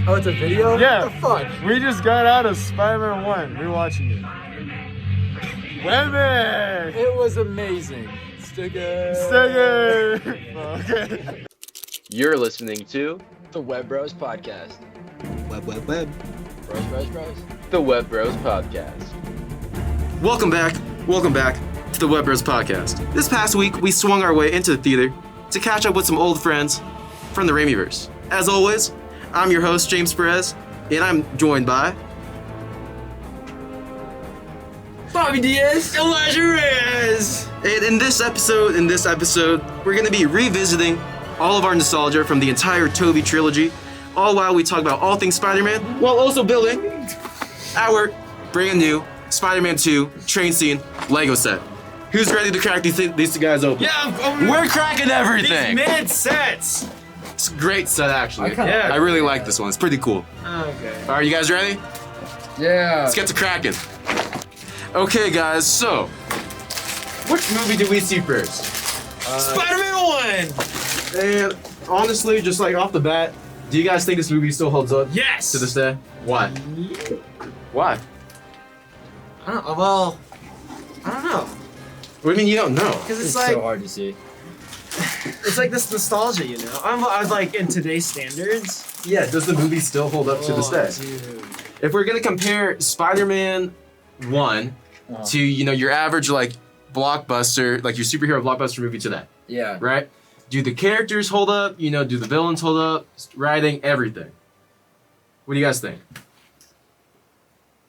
Oh, it's a video? Yeah. What the fuck? We just got out of Spider-Man 1. We're watching it. Women! It was amazing. Sticker. Okay. You're listening to The Web Bros Podcast. Web. Bros. the Web Bros Podcast. Welcome back to the Web Bros Podcast. This past week, we swung our way into the theater to catch up with some old friends from the Raimiverse. As always, I'm your host, James Perez, and I'm joined by... Bobby Diaz, Elijah Reyes. And in this episode, we're going to be revisiting all of our nostalgia from the entire Tobey trilogy, all while we talk about all things Spider-Man, while also building our brand new Spider-Man 2 train scene Lego set. Who's ready to crack these two guys open? Yeah, We're cracking everything! These mid sets. It's a great set, actually. Yeah. I really like this one. It's pretty cool. Okay. All right, you guys ready? Yeah. Let's get to cracking. Okay, guys, so which movie did we see first? Spider-Man 1. And honestly, just like off the bat, do you guys think this movie still holds up Yes. to this day? Why? Why? I don't know. What do you mean you don't know? Because It's it's like so hard to see. it's like this nostalgia, you know. I'm like in today's standards. Yeah, does the movie still hold up to this day? Dude. If we're gonna compare Spider-Man 1 to, your average like blockbuster, like your superhero blockbuster movie today, Yeah. right? Do the characters hold up? Do the villains hold up? Writing, everything. What do you guys think?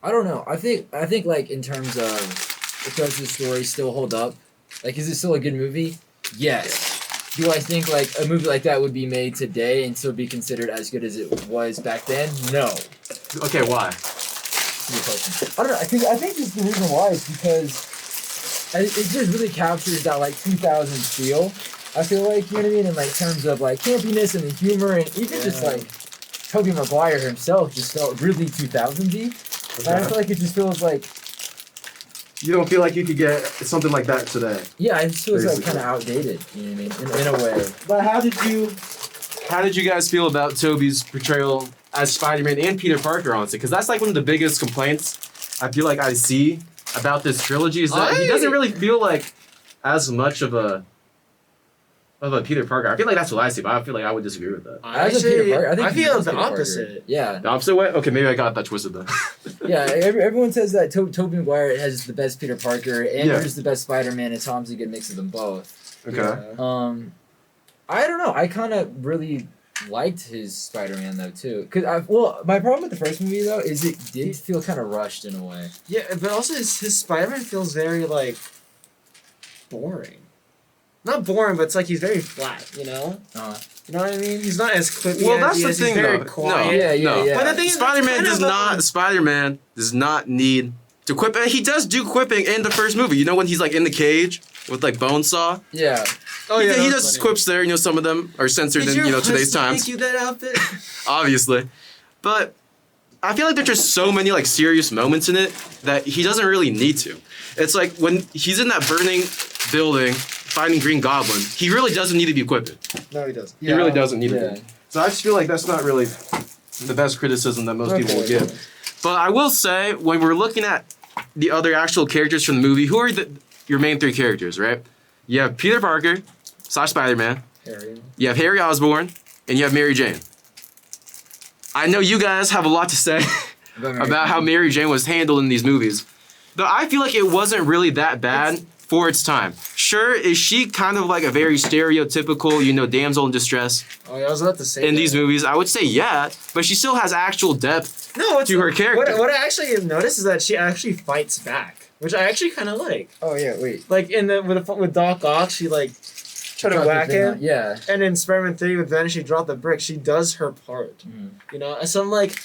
I don't know. I think like in terms of the story still hold up. Like, is it still a good movie? Yes. Do I think like a movie like that would be made today and still be considered as good as it was back then? No. Okay, why? Good question. I don't know. I think just the reason why is because it just really captures that like 2000 feel. I feel like, you know what I mean, in like terms of like campiness and the humor, and even just like Tobey Maguire himself just felt really 2000-y. And I feel like it just feels like, You don't feel like you could get something like that today? yeah, it just feels like Basically. kind of outdated. You know what I mean? In a way. But how did you guys feel about Tobey's portrayal as Spider-Man and Peter Parker, honestly? Because that's like one of the biggest complaints I feel like I see about this trilogy is that he doesn't really feel like as much of a Peter Parker. I feel like that's what I see, but I feel like I would disagree with that. As a Peter Parker, I he feel is the Peter Parker. opposite. Yeah. The opposite way? Okay, maybe I got that twisted then. Yeah, everyone says that Tobey Maguire has the best Peter Parker, and Yeah. Andrew's the best Spider-Man, and Tom's a good mix of them both. Okay. Yeah. I don't know. I kind of really liked his Spider-Man though too. My problem with the first movie though is it did feel kind of rushed in a way. Yeah, but also his Spider-Man feels very like boring. Not boring, but it's like he's very flat, you know? You know what I mean? He's not as quippy Well, as that's he the is. thing, He's very though. quiet. No. Yeah. But the thing is, Spider-Man does not need to quip. He does do quipping in the first movie. You know when he's like in the cage with like Bonesaw? Yeah. Oh yeah, he that does was funny. quips there. Some of them are censored Did in your today's husband times, make you that outfit? obviously. But I feel like there's just so many like serious moments in it that he doesn't really need to. It's like when he's in that burning building fighting Green Goblin, he really doesn't need to be quipping. No, he doesn't. He really doesn't need Yeah. to be. So I just feel like that's not really the best criticism that most people will give. But I will say, when we're looking at the other actual characters from the movie, who are your main three characters, right? You have Peter Parker / Spider-Man, Harry. you have Harry Osborn, and you have Mary Jane. I know you guys have a lot to say about how Mary Jane was handled in these movies. Though I feel like it wasn't really that bad for its time. Sure, is she kind of like a very stereotypical, damsel in distress Oh yeah, I was about to say in that. these movies? I would say yeah, but she still has actual depth No, to her character. What I actually noticed is that she actually fights back, which I actually kind of like. Oh yeah. Wait. Like with Doc Ock, she like tried to Drop the whack thing him. on- Yeah. And in Spider-Man 3 with Venom, she dropped the brick. She does her part. Mhm. So I'm like,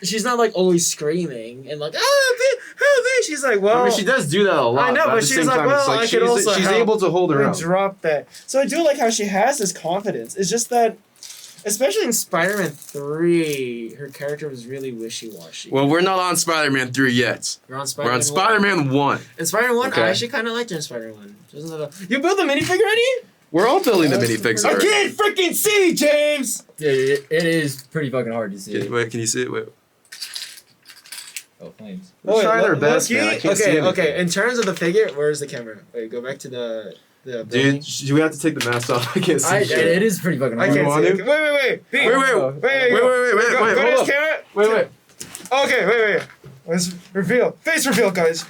she's not like always screaming and like, help me. She's like, well, I mean, she does do that a lot. I know, at but the she's same like, time, it's well, I could also she's help. able to hold her we own. dropped that. So I do like how she has this confidence. It's just that, especially in Spider-Man 3, her character was really wishy-washy. Well, we're not on Spider-Man 3 yet. We're on We're Spider-Man on Spider-Man 1. In Spider-Man 1, Okay. I actually kind of liked her in Spider-Man 1. You built the minifigure already? We're all building the minifigs. I already. can't freaking see, James. Dude, it is pretty fucking hard to see. Wait, can you see it? Wait. Oh, flames. We're trying our best, man. I can't see anything. Okay. In terms of the figure, where's the camera? Wait, go back to the. Dude, building. do we have to take the mask off? I can't see shit. It is pretty fucking I hard. can't want see. to? Wait. Pete. Wait, Go hold to up. this camera. Wait. Okay, wait. Let's reveal. Face reveal, guys.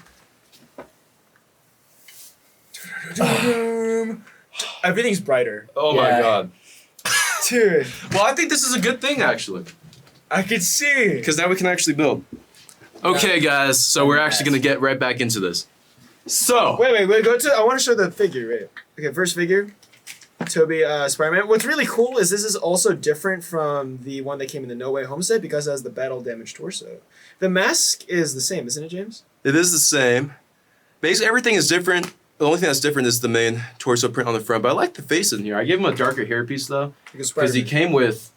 Everything's brighter. Oh my Yeah. god. Dude, Well, I think this is a good thing, actually. I can see. Because now we can actually build. Okay, guys, so we're actually going to get right back into this. So. Wait. Go to. I want to show the figure. Wait. Okay, first figure. Tobey Spider-Man. What's really cool is this is also different from the one that came in the No Way Home set because it has the battle damaged torso. The mask is the same, isn't it, James? It is the same. Basically, everything is different. The only thing that's different is the main torso print on the front. But I like the face in here. I gave him a darker hairpiece, though. Because Because he came with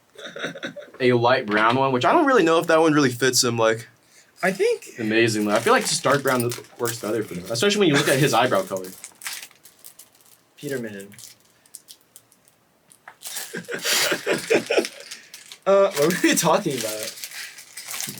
a light brown one, which I don't really know if that one really fits him, like, I think. amazingly. I feel like just dark brown works better for him. Especially when you look at his eyebrow color. Peterman. What were we talking about?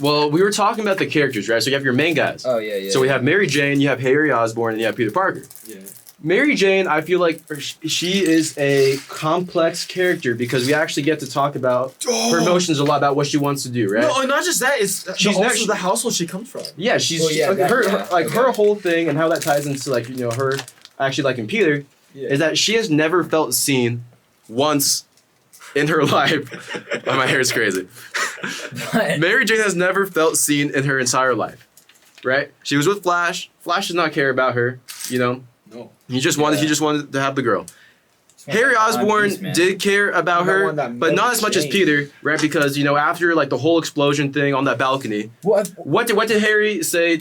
Well, we were talking about the characters, right? So you have your main guys. Oh, yeah. So we have Mary Jane, you have Harry Osborn, and you have Peter Parker. Yeah. Mary Jane, I feel like she is a complex character because we actually get to talk about her emotions a lot, about what she wants to do, right? No, not just that. It's She's also next- the household she comes from. Yeah, she's Well, yeah, her whole thing and how that ties into like her actually liking Peter is that she has never felt seen once in her life. Oh, my hair is crazy. What? Mary Jane has never felt seen in her entire life, right? She was with Flash. Flash does not care about her, No. He just wanted to have the girl. Harry Osborn did care about her, but not as much as Peter, right? Because after like the whole explosion thing on that balcony, what did Harry say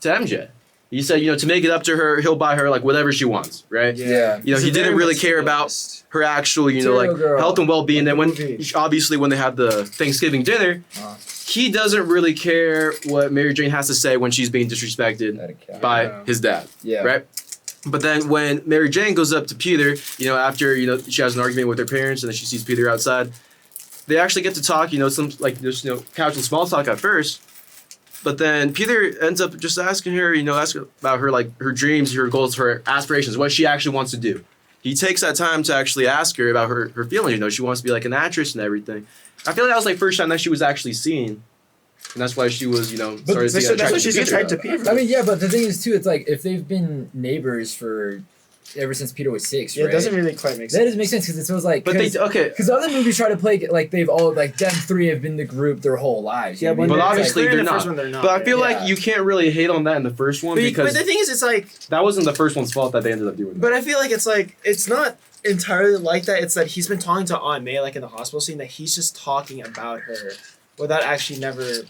to MJ? He said, to make it up to her, he'll buy her like whatever she wants, right? Yeah. He didn't really care about her actual, like girl. health and well-being. And when Movie. obviously when they have the Thanksgiving dinner, he doesn't really care what Mary Jane has to say when she's being disrespected by his dad, Yeah. right? But then when Mary Jane goes up to Peter, after she has an argument with her parents and then she sees Peter outside, they actually get to talk. Some like just casual small talk at first. But then Peter ends up just asking her, ask about her like her dreams, her goals, her aspirations, what she actually wants to do. He takes that time to actually ask her about her feelings. She wants to be like an actress and everything. I feel like that was like first time that she was actually seen. And that's why she was, started to get that's attracted what she's to Peter. attracted to Peter. I mean, yeah, but the thing is, too, it's like if they've been neighbors for ever since Peter was 6, Yeah, right? it doesn't really quite make That sense. doesn't make sense because it feels like. But okay. Because other movies try to play like they've all like them three have been the group their whole lives. Yeah, you know what I But mean? It's obviously Clear in they're the not. first one, they're not. But I feel Yeah. like you can't really hate on that in the first one But because the thing is, it's like. that wasn't the first one's fault that they ended up doing that. But I feel like it's not entirely like that. It's that he's been talking to Aunt May like in the hospital scene that he's just talking about her without actually never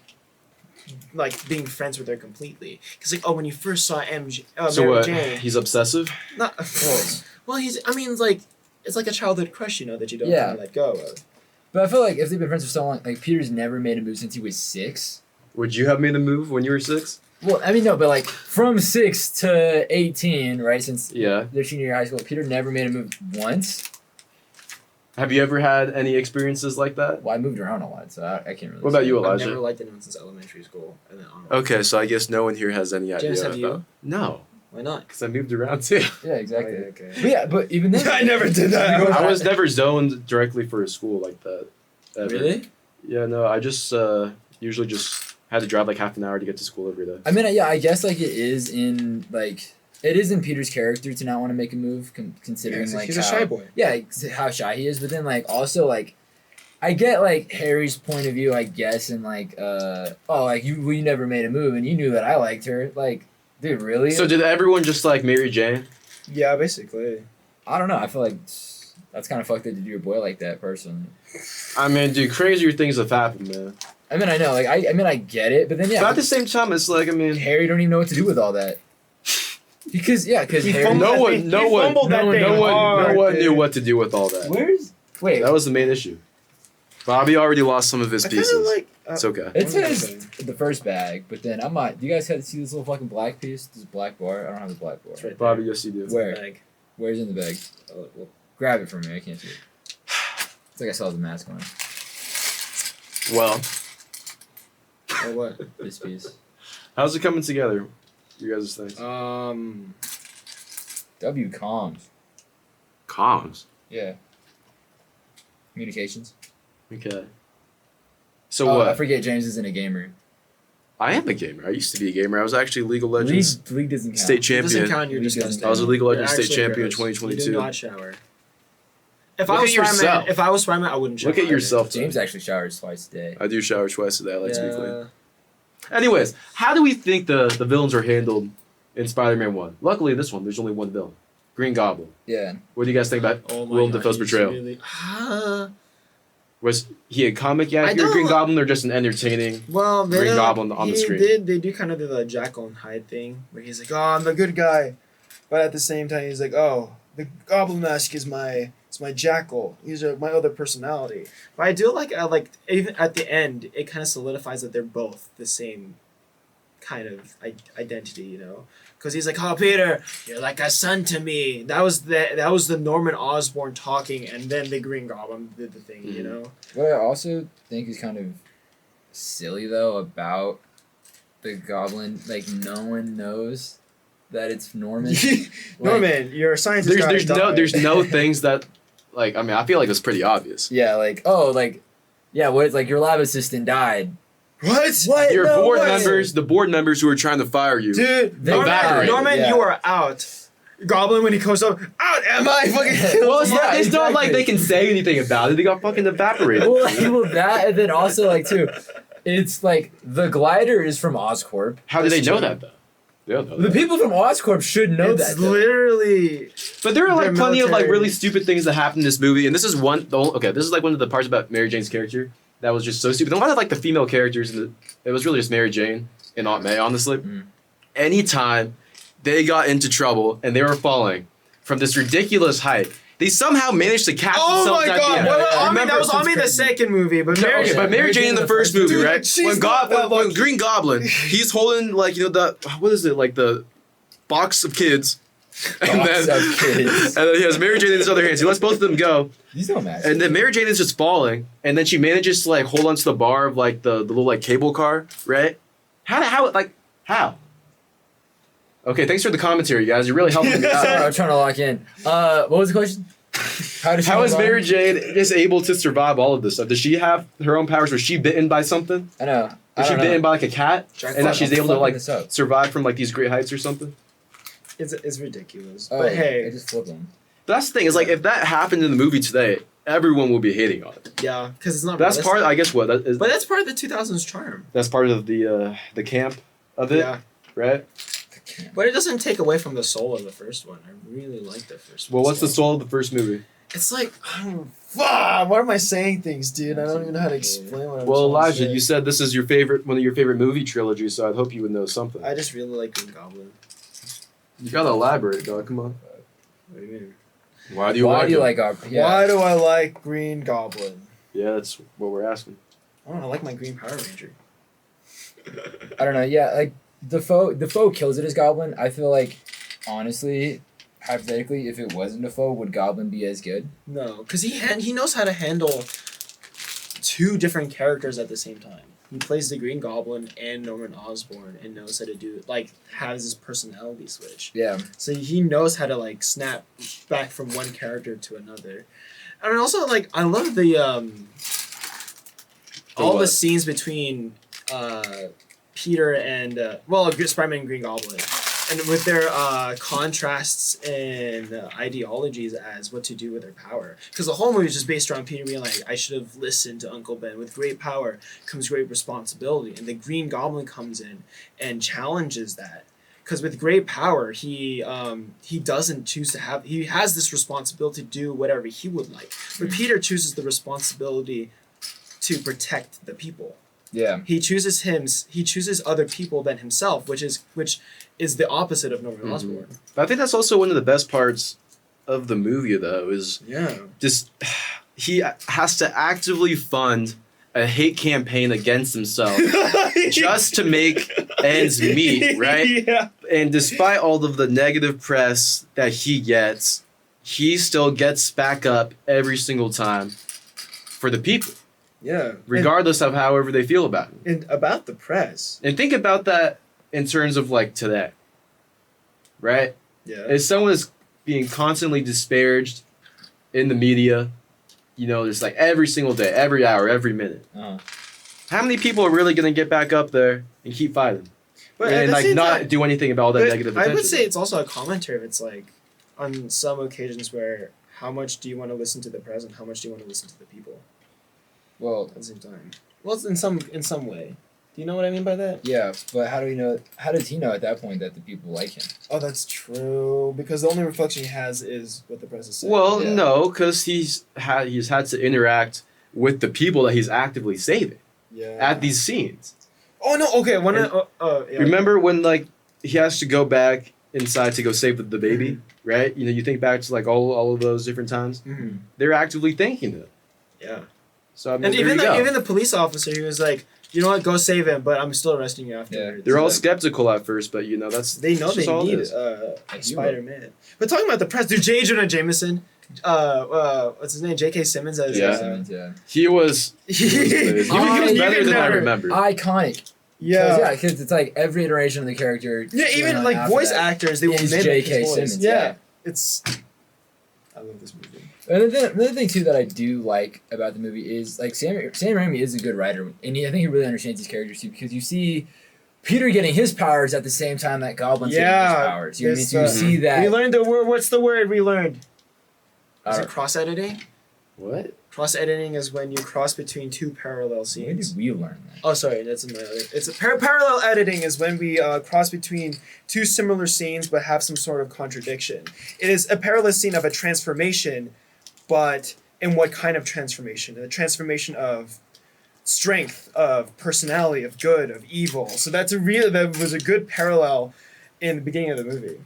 like being friends with her completely. Because like when you first saw So Mary what? Jane, He's obsessive? not well it's like a childhood crush that you don't Yeah. kind of let go of. But I feel like if they've been friends for so long, like Peter's never made a move since he was 6. Would you have made a move when you were 6? Well, I mean, no, but like from 6 to 18, right? Since Yeah. their senior year of high school, Peter never made a move once. Have you ever had any experiences like that? Well, I moved around a lot, so I can't really. What about say. you, I've Elijah? never liked anyone since elementary school, and then on. Okay, so I guess no one here has any idea James, have about. you? No, Why not? because I moved around too. Yeah, exactly. Okay. But yeah, but even then, I never did that. I was never zoned directly for a school like that. Ever. Really? Yeah, no, I just usually just had to drive like half an hour to get to school every day. I mean, yeah, I guess like it is in Peter's character to not want to make a move, considering like he's how, a shy boy. Yeah, how shy he is. But then like also like, I get like Harry's point of view, I guess, and like you never made a move and you knew that I liked her. Like, dude, really? So did everyone just like Mary Jane? Yeah, basically. I don't know. I feel like that's kind of fucked up to do your boy like that, personally. I mean, dude, crazier things have happened, man. I mean, I know, like I get it, but then yeah, But at the same time, it's like, I mean, Harry don't even know what to do with all that. Because He Harry, fumbled no that one, thing- no he one, fumbled that thing no hard, one dude. knew what to do with all that. wait, That was the main issue. Bobby already lost some of his I kind pieces. of like. It's okay. it says the first bag, but then I'm not. Do you guys have to see this little fucking black piece? This black bar? I don't have the black bar. It's right Bobby, yes, you do. Where? Bag. Where's in the bag? We'll Grab it from me. I can't see it. It's like I saw the mask on. Well, Or what? This piece. how's it coming together? You guys think? W comms. Comms. Yeah. Communications. Okay. So Oh, what? I forget James isn't a gamer. I am a gamer. I used to be a gamer. I was actually League of Legends League doesn't count. state It doesn't champion. count. You're League doesn't disgusting. I was a League of Legends You're state actually champion in gross. 2022. You do not shower. If Look I was at yourself. Spider-Man, if I was Spider-Man, I wouldn't shower. Look at yourself. James actually showers twice a day. I do shower twice a day. I like to be clean. Yeah. Anyways, how do we think the villains are handled in Spider-Man 1? Luckily, in this one, there's only one villain. Green Goblin. Yeah. What do you guys think about Oh my Willem God, Dafoe's he's portrayal? really- Was he a comic I accurate Green don't- Goblin or just an entertaining? Well, they Green Goblin on the screen. They do kind of do the Jekyll and Hyde thing, where he's like, "Oh, I'm the good guy," but at the same time, he's like, "Oh, the Goblin mask is my Jackal. These are my other personality." But I do like even at the end, it kind of solidifies that they're both the same kind of identity, you know? Because he's like, "Oh, Peter, you're like a son to me." That was the Norman Osborn talking, and then the Green Goblin did the thing, you know? What I also think is kind of silly though about the Goblin, like no one knows that it's Norman. Norman, you're a scientist. There's no things that, like, I mean, I feel like it's pretty obvious. Yeah, like what? It's like your lab assistant died. What? Your No board way. members, the board members who are trying to fire you. Dude, They Norman, evaporated. Norman, Yeah. you are out. Goblin, when he comes up, out am I? Fucking Well, it's not exactly. like they can say anything about it. They got fucking evaporated. Well, that and then also like too, it's like the glider is from Oscorp. How do they That's know true. that, though? They don't know The that. people from Oscorp should know it's that. though. literally. But there are like They're plenty of like military. really stupid things that happen in this movie, and this is one. This is like one of the parts about Mary Jane's character that was just so stupid. A lot of like the female characters, it was really just Mary Jane and Aunt May, honestly. Mm. Anytime they got into trouble and they were falling from this ridiculous height, they somehow managed to catch Oh themselves my at the god! end. Well, Ami, Remember, that was Ami the crazy. second movie, but No, Mary. okay, but Mary Jane in the first movie, Dude, right? she's When, not that when lucky. Green Goblin, he's holding like what is it, like the box of kids, Box of kids. and then he has Mary Jane in his other hand. So he lets both of them go, These don't match. and then Mary Jane is just falling, and then she manages to like hold onto the bar of like the little like cable car, right? How? Okay, thanks for the commentary, guys. You're really helping me Sorry, out. I'm trying to lock in. What was the question? How did she How is move on? Mary Jane just able to survive all of this stuff? Does she have her own powers? Was she bitten by something? I know. Was she bitten by like a cat? Jack And now Fuck, she's I'm able to flipping like this up. survive from like these great heights or something? It's ridiculous. Oh, but I hey, just flipped them. But that's the thing, is like if that happened in the movie today, everyone will be hating on it. yeah, because it's not. That's realistic. part, I guess, what that is. But that's part of the 2000s charm. That's part of the camp of it, Yeah, right? but it doesn't take away from the soul of the first one. I really like the first one. Well, what's the soul of the first movie? It's like, fuck. Why am I saying things, dude? I don't even know how to explain what I'm Well, trying to Elijah, say. you said this is one of your favorite movie trilogies, so I'd hope you would know something. I just really like Green Goblin. You gotta elaborate, dog. Come on. What do you mean? Why do you Why like do you it? like our? Yeah. Why do I like Green Goblin? Yeah, that's what we're asking. I don't know. I like my Green Power Ranger. I don't know. Yeah, like Defoe kills it as Goblin. I feel like, honestly, hypothetically, if it wasn't Defoe, would Goblin be as good? No, because he knows how to handle two different characters at the same time. He plays the Green Goblin and Norman Osborn and knows how to do has his personality switch. Yeah. So he knows how to like snap back from one character to another. And also I love the all the what? scenes between Peter and Spider-Man and Green Goblin. And with their contrasts and ideologies as what to do with their power. Because the whole movie is just based around Peter being like, I should have listened to Uncle Ben. With great power comes great responsibility. And the Green Goblin comes in and challenges that. Because with great power, he doesn't choose to have... He has this responsibility to do whatever he would like. But Peter chooses the responsibility to protect the people. Yeah. He chooses other people than himself, which is the opposite of Norman Osborn. I think that's also one of the best parts of the movie, though, is Yeah. just he has to actively fund a hate campaign against himself just to make ends meet, right? Yeah. And despite all of the negative press that he gets, he still gets back up every single time for the people, Yeah. regardless of however they feel about him. And about the press. And think about that in terms of like today, right? Yeah. If someone is being constantly disparaged in the media, you know, just like every single day, every hour, every minute, how many people are really going to get back up there and keep fighting? But And like not do anything about all that negative attention? I would say it's also a commentary. If it's like on some occasions where how much do you want to listen to the press and how much do you want to listen to the people Well, at the same time? Well, it's in some way. Do you know what I mean by that? yeah, but how do we know? How does he know at that point that the people like him? Oh, that's true. Because the only reflection he has is what the press is saying. Well, Yeah. no, because he's had to interact with the people that he's actively saving Yeah. at these scenes. Oh no! Okay. Yeah. Remember when like he has to go back inside to go save the baby, right? You know, you think back to like all of those different times. Mm-hmm. They're actively thanking him. Yeah. So I mean, And there even you go. even the police officer, he was like, you know what, go save him, but I'm still arresting you afterwards. They're all Like, skeptical at first, but you know They know that's just they all it need is. Spider-Man. But talking about the press, dude, J. Jonah Jameson, what's his name? J.K. Simmons as Yeah. Yeah. He was better than I remember. Iconic. yeah. Because it's like every iteration of the character. Yeah, even went on like after voice that actors, they will is mimic J.K. his voice. Simmons. Yeah. It's I love this movie. Another thing too that I do like about the movie is like Sam Raimi is a good writer, and I think he really understands his characters too, because you see Peter getting his powers at the same time that Goblin's getting his powers. You know what I mean? So you see that. We learned the word. What's the word we learned? Is Uh, it cross editing? What? Cross editing is when you cross between two parallel When scenes. did we learn that? Oh, sorry, that's in my other. It's a parallel editing is when we cross between two similar scenes but have some sort of contradiction. It is a parallel scene of a transformation, but in what kind of transformation? A transformation of strength, of personality, of good, of evil. So that was a good parallel in the beginning of the movie.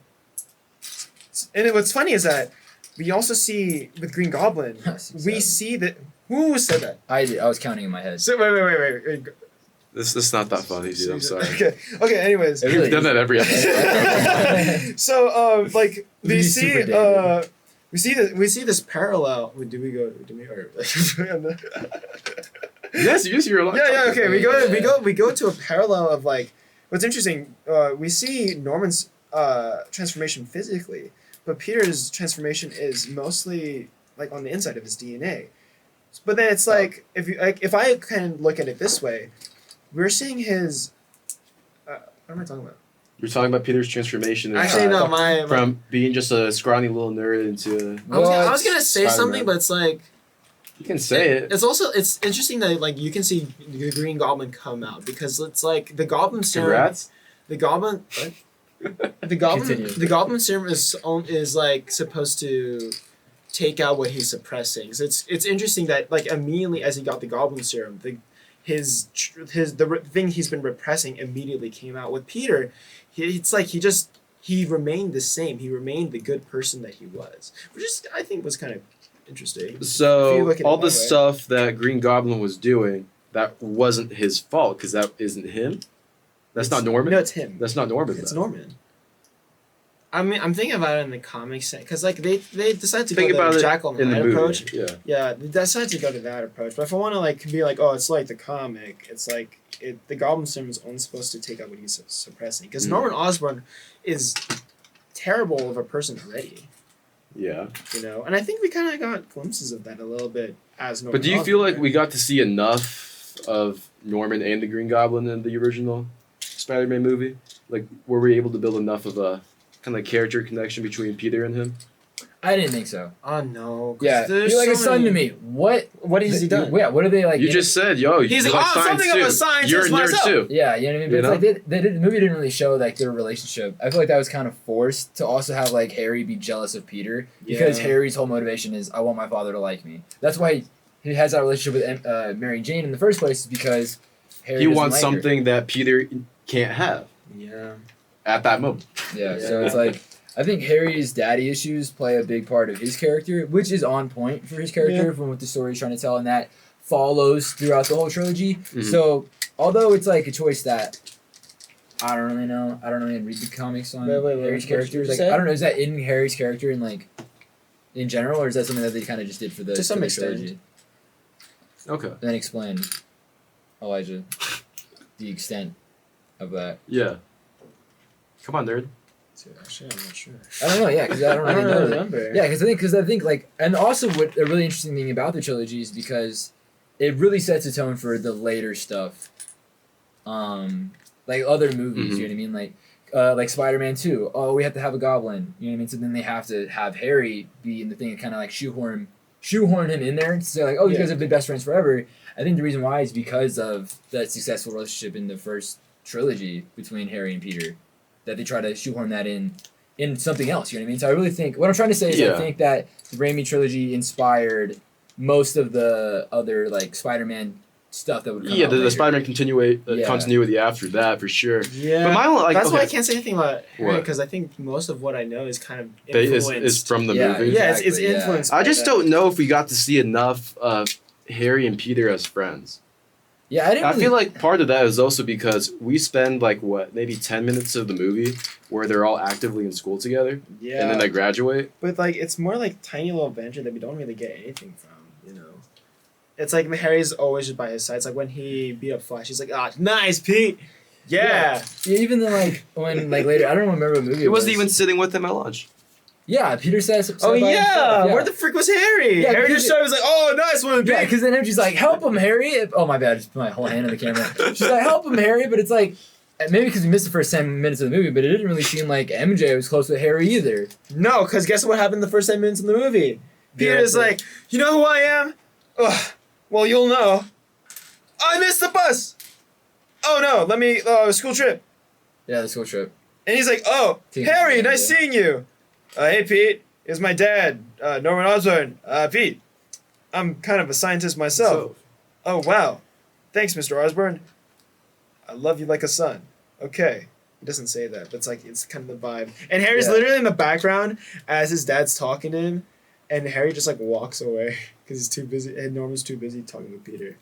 And what's funny is that we also see with Green Goblin, we see that. Who said that? I did. I was counting in my head. So wait. This is not that funny, dude. I'm sorry. Okay. Anyways, It really You've done that every episode. so like This we is see super dated. we see this parallel. Do we or yes, you're alive. yeah. Okay, we go to a parallel of like what's interesting. We see Norman's transformation physically, but Peter's transformation is mostly like on the inside of his DNA. But then it's like if I can look at it this way, we're seeing his. What am I talking about? You're talking about Peter's transformation. Actually, no, my from being just a scrawny little nerd into. I was gonna say Spider-Man. something, but it's like You can say it. it's interesting that like you can see the Green Goblin come out because it's like the Goblin serum. Congrats. The Goblin. What? The Goblin. Continue. The Goblin serum is like supposed to take out what he's suppressing. So it's interesting that like immediately as he got the Goblin serum, the thing he's been repressing immediately came out. With Peter, it's like he remained the same. He remained the good person that he was, which is I think was kind of interesting. If you So look at it all that the way. stuff that Green Goblin was doing, that wasn't his fault because that isn't him. That's not Norman. No, it's him. That's not Norman. It's though. Norman. I mean, I'm thinking about it in the comics because like they decided to Think go about the it Jackal and in the Hyde movie. approach. Yeah. Yeah, they decided to go to that approach. But if I want to like be like, oh, it's like the comic, it's like the Goblin serum is only supposed to take out what he's suppressing. Because Norman Osborn is terrible of a person already, Yeah. you know. And I think we kind of got glimpses of that a little bit as Norman. But do you feel Osborn, like we got to see enough of Norman and the Green Goblin in the original Spider-Man movie? Like, were we able to build enough of a kind of character connection between Peter and him? I didn't think so. Oh no! 'Cause Yeah, there's you're like a so son many- to me. What has he done? Yeah, what are they like? You just said, yo, He's you like, like oh, science something of too. a scientist You're a nerd myself. too. Yeah, you know what I mean? But You it's know? like the movie didn't really show like their relationship. I feel like that was kind of forced to also have like Harry be jealous of Peter because Yeah. Harry's whole motivation is I want my father to like me. That's why he has that relationship with Mary Jane in the first place, is because Harry He doesn't wants like her. something that Peter can't have Yeah. at that moment. Yeah, so Yeah. it's like I think Harry's daddy issues play a big part of his character, which is on point for his character from what the story's trying to tell, and that follows throughout the whole trilogy. Mhm. So although it's like a choice that I don't really know, I don't really read the comics on Wait, Harry's what'd you character. Like say? I don't know, is that in Harry's character and like in general, or is that something that they kind of just did for the To some for the extent. trilogy? Okay. Then explain, Elijah, the extent of that. Yeah. Come on, nerd. Dude, actually, I'm not sure. I don't know. Yeah, because I don't I really don't know. really that. remember. Yeah, because I think like, and also what a really interesting thing about the trilogy is because it really sets a tone for the later stuff. Like other movies, you know what I mean? Like Spider-Man 2. Oh, we have to have a goblin. You know what I mean? So then they have to have Harry be in the thing and kind of like shoehorn him in there and say like, oh, you guys have been best friends forever. I think the reason why is because of that successful relationship in the first trilogy between Harry and Peter, that they try to shoehorn that in something else. You know what I mean? So I really think what I'm trying to say is I think that the Raimi trilogy inspired most of the other like Spider-Man stuff that would come out the later. Spider-Man continuity after that for sure. Yeah. But my only, like, that's okay. why I can't say anything about Harry, What? because I think most of what I know is kind of influenced. Is from the Yeah, movie. yeah, it's Exactly, yeah. influenced. I by just that. don't know if we got to see enough of Harry and Peter as friends. Yeah, I didn't. I really, feel like part of that is also because we spend like maybe 10 minutes of the movie where they're all actively in school together, Yeah. and then they graduate. But like, it's more like tiny little adventure that we don't really get anything from. You know, it's like Harry's always just by his side. It's like when he beat up Flash, he's like, "Ah, nice, Pete." Yeah. Yeah, even then, like when like later, I don't remember what movie He it was. wasn't even sitting with them at lunch. Yeah, Peter says. Oh by yeah. himself, Where the frick was Harry? Yeah, Harry because just was like, "Oh, nice one, Pete." Yeah, because then she's like, "Help him, Harry!" Oh my bad, I just put my whole hand on the camera. She's like, "Help him, Harry!" But it's like, maybe because we missed the first 10 minutes of the movie, but it didn't really seem like MJ was close with Harry either. No, because guess what happened the first 10 minutes in the movie? Peter's like, "You know who I am? Ugh. Well, you'll know. I missed the bus. Oh no, let me school trip." Yeah, the school trip. And he's like, "Oh, Team Harry, trip, nice yeah. seeing you. Hey, Pete. It's my dad, Norman Osborn. Pete, I'm kind of a scientist myself. Oh, wow. Thanks, Mr. Osborn. I love you like a son. Okay." He doesn't say that, but it's kind of the vibe. And Harry's literally in the background as his dad's talking to him, and Harry just like walks away because he's too busy, and Norman's too busy talking with Peter.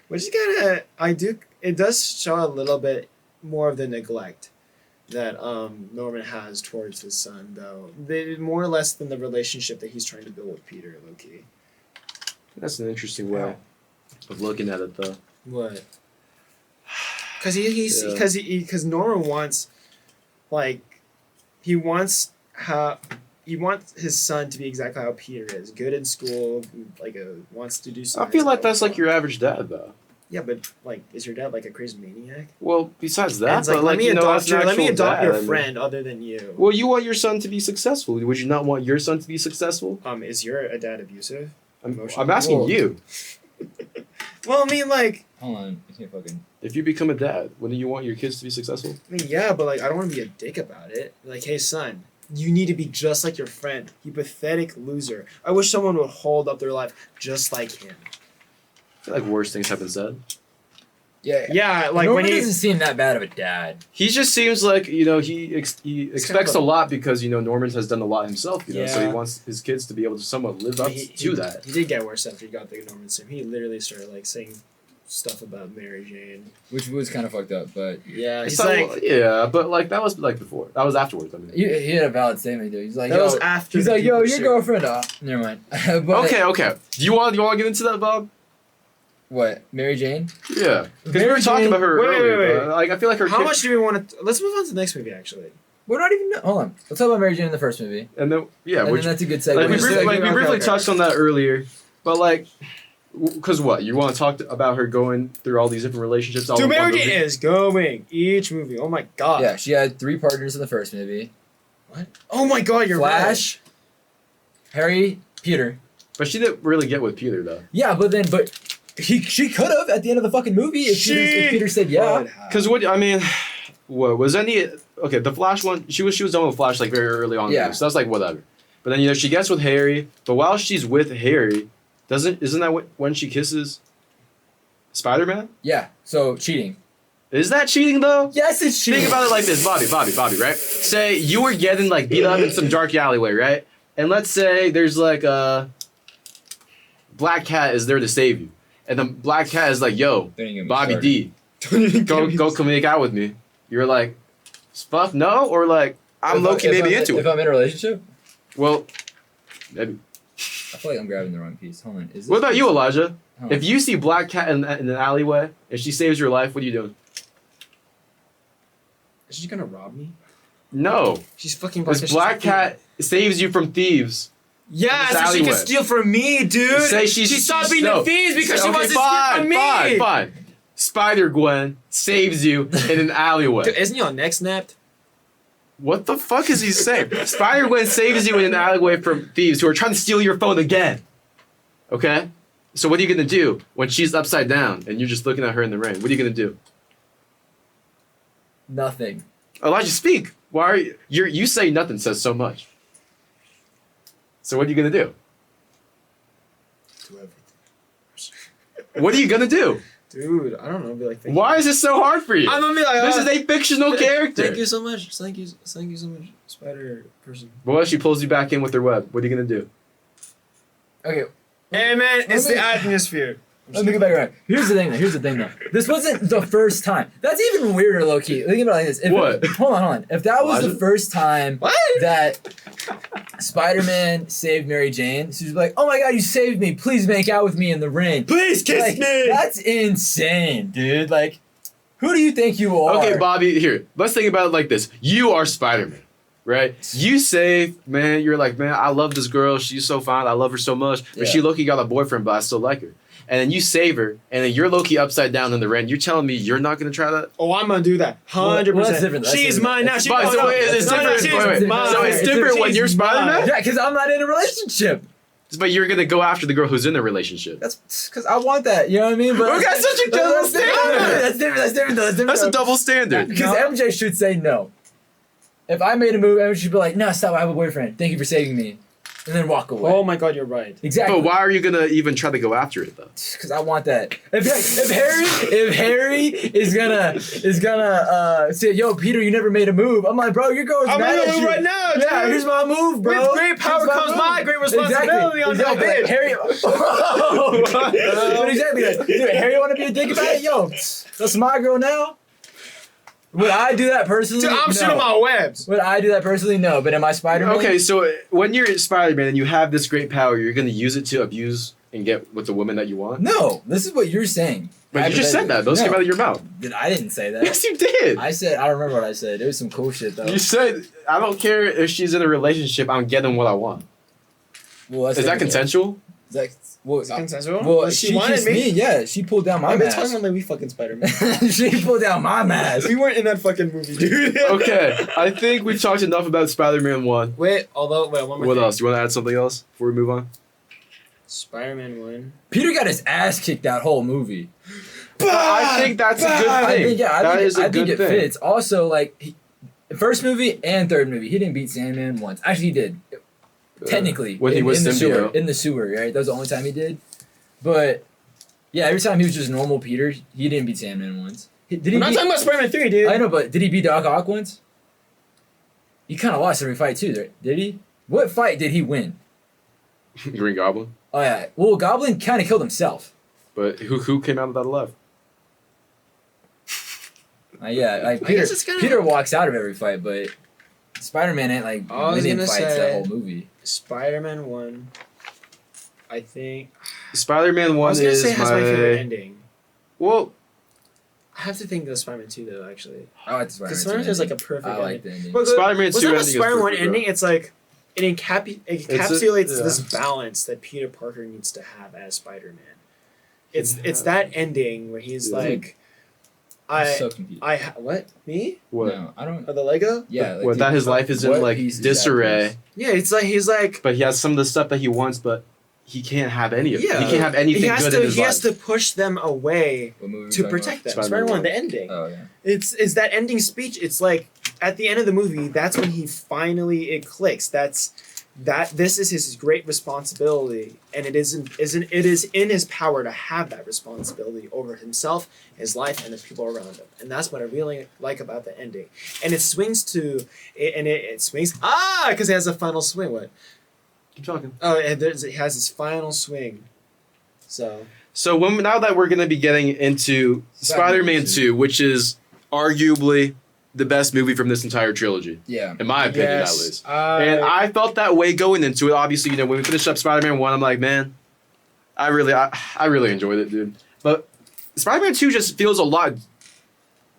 Which is kind of, it does show a little bit more of the neglect that Norman has towards his son, though. More or less than the relationship that he's trying to build with Peter, low-key. That's an interesting way of looking at it, though. What? Because Norman wants, he wants his son to be exactly how Peter is, good in school, wants to do something. I feel like that's like your average dad, though. Yeah, but is your dad like a crazy maniac? Well, besides that, And it's but let me adopt as an let me actual adopt dad, your I mean- friend other than you. Well, you want your son to be successful. Would you not want your son to be successful? Is your dad abusive? I'm Emotional? asking Well- you. Well, I mean, Hold on, I can't fucking. If you become a dad, wouldn't you want your kids to be successful? yeah, but I don't want to be a dick about it. Like, hey, son, you need to be just like your friend. You pathetic loser. I wish someone would hold up their life just like him. I feel like worse things have been said. Yeah, Yeah, like Norman when he. doesn't seem that bad of a dad. He just seems like, he expects a lot because, Norman has done a lot himself, so he Yeah. wants his kids to be able to somewhat live up to that. He did get worse after he got the Norman sim. He literally started saying stuff about Mary Jane. Which was kind of fucked up, but Yeah, he's So, but that was before. That was afterwards. I mean. he had a valid statement, dude. He's like, that yo, was after. he's the like, yo, people your shit. girlfriend. Never mind. But, Okay. Do you want to get into that, Bob? What, Mary Jane? Yeah, because we Mary were talking Jane- about her wait, earlier. wait. but, I feel like her. How kid- much do we want to? Let's move on to the next movie. Actually, We're not even. Hold on. Let's talk about Mary Jane in the first movie. And then And which then that's a good segue. we Just briefly, like- we briefly okay. touched on that earlier, but because what you want to talk about her going through all these different relationships. All Dude, in one Mary movie? Jane is going each movie. Oh my god. Yeah, she had 3 partners in the first movie. What? Oh my god, you're Flash, Harry, Peter. But she didn't really get with Peter though. Yeah, but she could have at the end of the fucking movie if Peter said right. yeah. Because what was any? Okay, the Flash one. She was done with Flash very early on. Yeah. So that's whatever. But then she gets with Harry. But while she's with Harry, isn't that when she kisses Spider-Man? Yeah, so cheating. Is that cheating though? Yes, it's cheating. Think about it like this, Bobby, right? Say you were getting beat up in some dark alleyway, right? And let's say there's a Black Cat is there to save you, and the Black Cat is like, "Yo, Don't even get me Bobby started. D, go come make out with me." You're like, "Fuck no," or I'm low-key maybe into If it. I'm in a relationship? Well, maybe. I feel like I'm grabbing the wrong piece. Hold on. Is this What about you, Elijah? Hold on. If you see Black Cat in an alleyway and she saves your life, what are you doing? Is she gonna rob me? No. She's fucking. This Black Cat saves you from thieves. Yeah, This so she can alleyway. steal from me, dude. Say she stopped being no. the thieves because she Okay, wants to steal from me. Fine. Spider-Gwen saves you in an alleyway. Dude, isn't your neck snapped? What the fuck is he saying? Spider-Gwen saves you in an alleyway from thieves who are trying to steal your phone again. Okay? So what are you gonna do when she's upside down and you're just looking at her in the rain? What are you gonna do? Nothing. Elijah, speak. Why are you say nothing says so much. So what are you gonna do? Do everything. What are you gonna do? Dude, I don't know. Be like, Why is this so hard for you? I'm gonna be like, This is a fictional character. Thank you so much. Thank you so much, Spider person. But what if she pulls you back in with her web? What are you gonna do? Okay. Hey man, it's me- the atmosphere. Let me get back around. Here's the thing though. This wasn't the first time. That's even weirder, low key. Think about it like this. What? Hold on. If that was the Elijah? first time What? that Spider-Man saved Mary Jane, she's like, "Oh my God, you saved me! Please make out with me in the rain." Please kiss Like, me. that's insane, dude. Like, who do you think you are? Okay, Bobby, here. Let's think about it like this. You are Spider-Man, right? You say, man, you're like, man, I love this girl. She's so fine. I love her so much. But Yeah. she low-key got a boyfriend, but I still like her. And then you save her, and then you're low-key upside down in the rain. You're telling me you're not going to try that? Oh, I'm gonna do that. 100%. Well, that's different. That's She's different. mine now. It's- She But, so wait, it's No, no, different. she's Wait, mine. so it's different when you're She's Spider-Man? mine. Yeah, because I'm not in a relationship. But you're going to go after the girl who's in a relationship. That's because I want that. You know what I mean? But We got such a double standard. That's different. That's different. Though. That's a double standard. Because MJ should say no. If I made a move, MJ should be like, "No, stop. I have a boyfriend. Thank you for saving me," and then walk away. Oh my god, you're right. Exactly. But why are you going to even try to go after it, though? Because I want that. If Harry is gonna say, "Yo, Peter, you never made a move," I'm like, "Bro, your girl's I'm mad gonna at do you right now, dude. Yeah, here's my move, bro. With great power Here's my comes move. my great responsibility on that Like, bitch. Harry, but exactly, like, dude, Harry want to be a dick about it? Yo, that's my girl now. Would I do that personally? Dude, I'm No. shooting my webs. Would I do that personally? No. But am I Spider-Man? Okay, so when you're Spider-Man and you have this great power, you're going to use it to abuse and get with the woman that you want? No. This is what you're saying. But you just said that. Those came out of your mouth. I didn't say that. Yes, you did. I said, I don't remember what I said. It was some cool shit, though. You said, I don't care if she's in a relationship, I'm getting what I want. Well, that's Is that different. consensual? Is that, well, Is it consensual? well, Well, she kissed me. Yeah, she pulled down my I've been mask. talking about like we fucking Spider-Man. She pulled down my mask. We weren't in that fucking movie, dude. Okay, I think we've talked enough about Spider-Man 1. Wait, one more What thing. else? Do you want to add something else before we move on? Spider-Man 1. Peter got his ass kicked that whole movie. I think that's a good thing. I think, yeah, I That think, is a I good think it thing. fits. Also, like, first movie and third movie, he didn't beat Sandman once. Actually, he did. Technically. When he was in the sewer. symbiote. In the sewer, right? That was the only time he did. But, yeah, every time he was just normal Peter, he didn't beat Sandman once. Did he I'm not beat, talking about Spider-Man 3, dude. I know, but did he beat Doc Ock once? He kind of lost every fight, too, right? Did he? What fight did he win? Green Goblin. Oh, yeah. Well, Goblin kind of killed himself. But who came out of that alive? Yeah, like I Peter, guess it's kinda- Peter walks out of every fight, but Spider-Man ain't like I was winning gonna fights say- that whole movie. Spider-Man 1, I think. Spider-Man 1 I was gonna is say it has my favorite ending. Well, I have to think of Spider-Man 2 though, actually. I like the Spider-Man. Because Spider-Man 2 is like a perfect I like ending. the ending. But Spider-Man 2 was that ending a is Spider-Man 1 perfect, ending? bro. It's like it encapsulates yeah. this balance that Peter Parker needs to have as Spider-Man. It's that ending where he's Yeah. like, I'm so confused. what me? what? No, I don't. Or the Lego? Yeah, like, What, that his life is in what like piece is that disarray, piece? Yeah, it's like he's like but he has some of the stuff that he wants, but he can't have any of it. Yeah. He can't have anything he has good to in his he life. has to push them away What movie are we to talking protect them. Spider-Man Spider-Man 1, 1. the ending. about? Oh yeah. It's that ending speech. It's like at the end of the movie, that's when he finally it clicks. This is his great responsibility, and it is in his power to have that responsibility over himself, his life, and the people around him. And that's what I really like about the ending. And it swings to it swings because it has a final swing. What? Keep talking. Oh, and it has its final swing. So So now that we're gonna be getting into Spider-Man Spider-Man 2, which is arguably the best movie from this entire trilogy. Yeah. In my opinion, Yes. at least. And I felt that way going into it. Obviously, when we finished up Spider-Man 1, I'm like, man, I really enjoyed it, dude. But Spider-Man 2 just feels a lot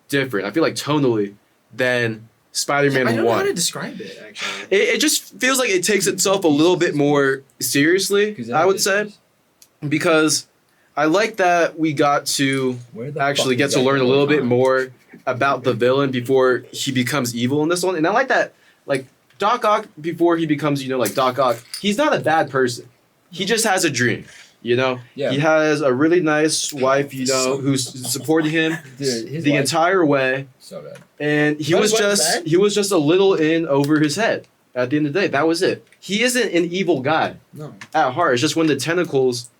different. I feel like tonally than Spider-Man 1. I don't know how to describe it, actually. It just feels like it takes itself a little bit more seriously, I would say. Because I like that we got to actually get to learn a little bit more about the villain before he becomes evil in this one. And I like that, like, Doc Ock, before he becomes, like, Doc Ock, he's not a bad person. He just has a dream, Yeah. He has a really nice wife, who's supporting him the entire way. So bad. And he was just a little in over his head at the end of the day. That was it. He isn't an evil guy. No. At heart. It's just when the tentacles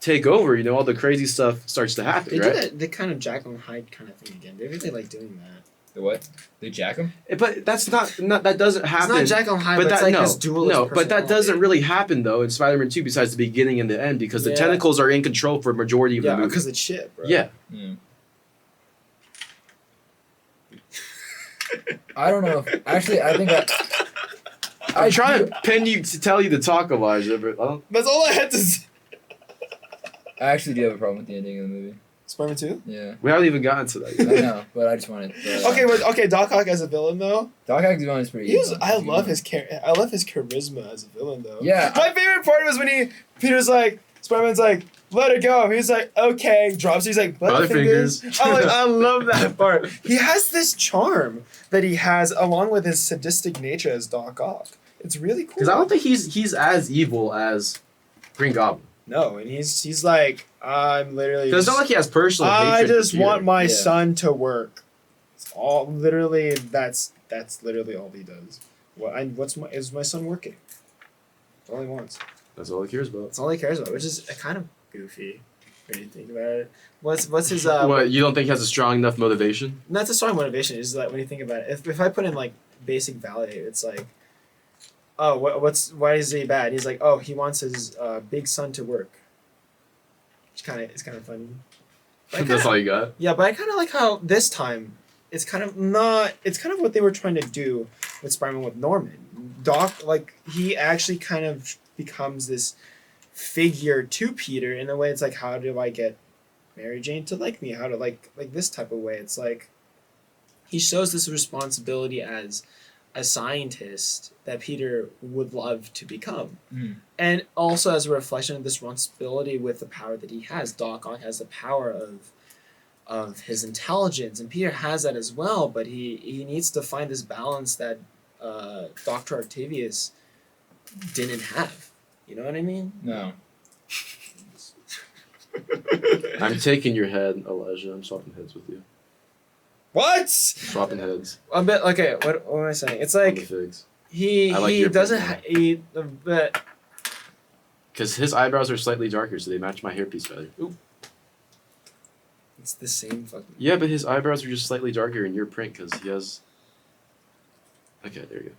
take over, all the crazy stuff starts to happen, They right? do that, the kind of Jekyll and Hyde kind of thing again. They really like doing that. The what? They jack him? But that's not that doesn't happen. It's not Jekyll and Hyde, but it's like his dualist but that personality. doesn't really happen though in Spider-Man 2 besides the beginning and the end because the Yeah. tentacles are in control for a majority of the movie. because it's shit, bro. Yeah. I don't know. Actually, I think I'm trying to pin you to tell you to talk, Elijah, but I don't. That's all I had to say. I actually do have a problem with the ending of the movie. Spider-Man 2? Yeah. We haven't even gotten to that I yet. know, but I just wanted to... Okay, Doc Ock as a villain though. Doc Ock's villain is pretty good. I love his charisma as a villain though. Yeah. My favorite part was when Peter's like, Spider-Man's like, let it go. He's like, okay, drops. He's like, Butterfingers. I love that part. He has this charm that he has along with his sadistic nature as Doc Ock. It's really cool. Because I don't think he's as evil as Green Goblin. No, and he's like, I'm literally. Because it's not like he has personal hatred. I just for Peter. want my son to work. It's all literally. That's literally all he does. Is my son working? That's all he wants. That's all he cares about. That's all he cares about, which is kind of goofy when you think about it. What's his What, you don't think he has a strong enough motivation? Not a strong motivation. It's like when you think about it. If I put in like basic value, it's like, oh, why is he bad? He's like, oh, he wants his big son to work. It's kind of funny. That's all you got? Yeah, but I kind of like how this time it's kind of what they were trying to do with Spider-Man with Norman. Doc, like, he actually kind of becomes this figure to Peter in a way. It's like, how do I get Mary Jane to like me? How to like this type of way. It's like he shows this responsibility as a scientist that Peter would love to become. And also as a reflection of this responsibility with the power that he has. Doc Ock has the power of his intelligence, and Peter has that as well, but he needs to find this balance that Dr. Octavius didn't have. You know what I mean? No. I'm taking your head, Elijah. I'm swapping heads with you. What? Swapping heads. A bit. Okay. What am I saying? It's On the like figs. he I like he your doesn't opinion. but Because his eyebrows are slightly darker, so they match my hairpiece better. Ooh. it's the same fucking. Yeah, but his eyebrows are just slightly darker in your print because he has. Okay, there you go.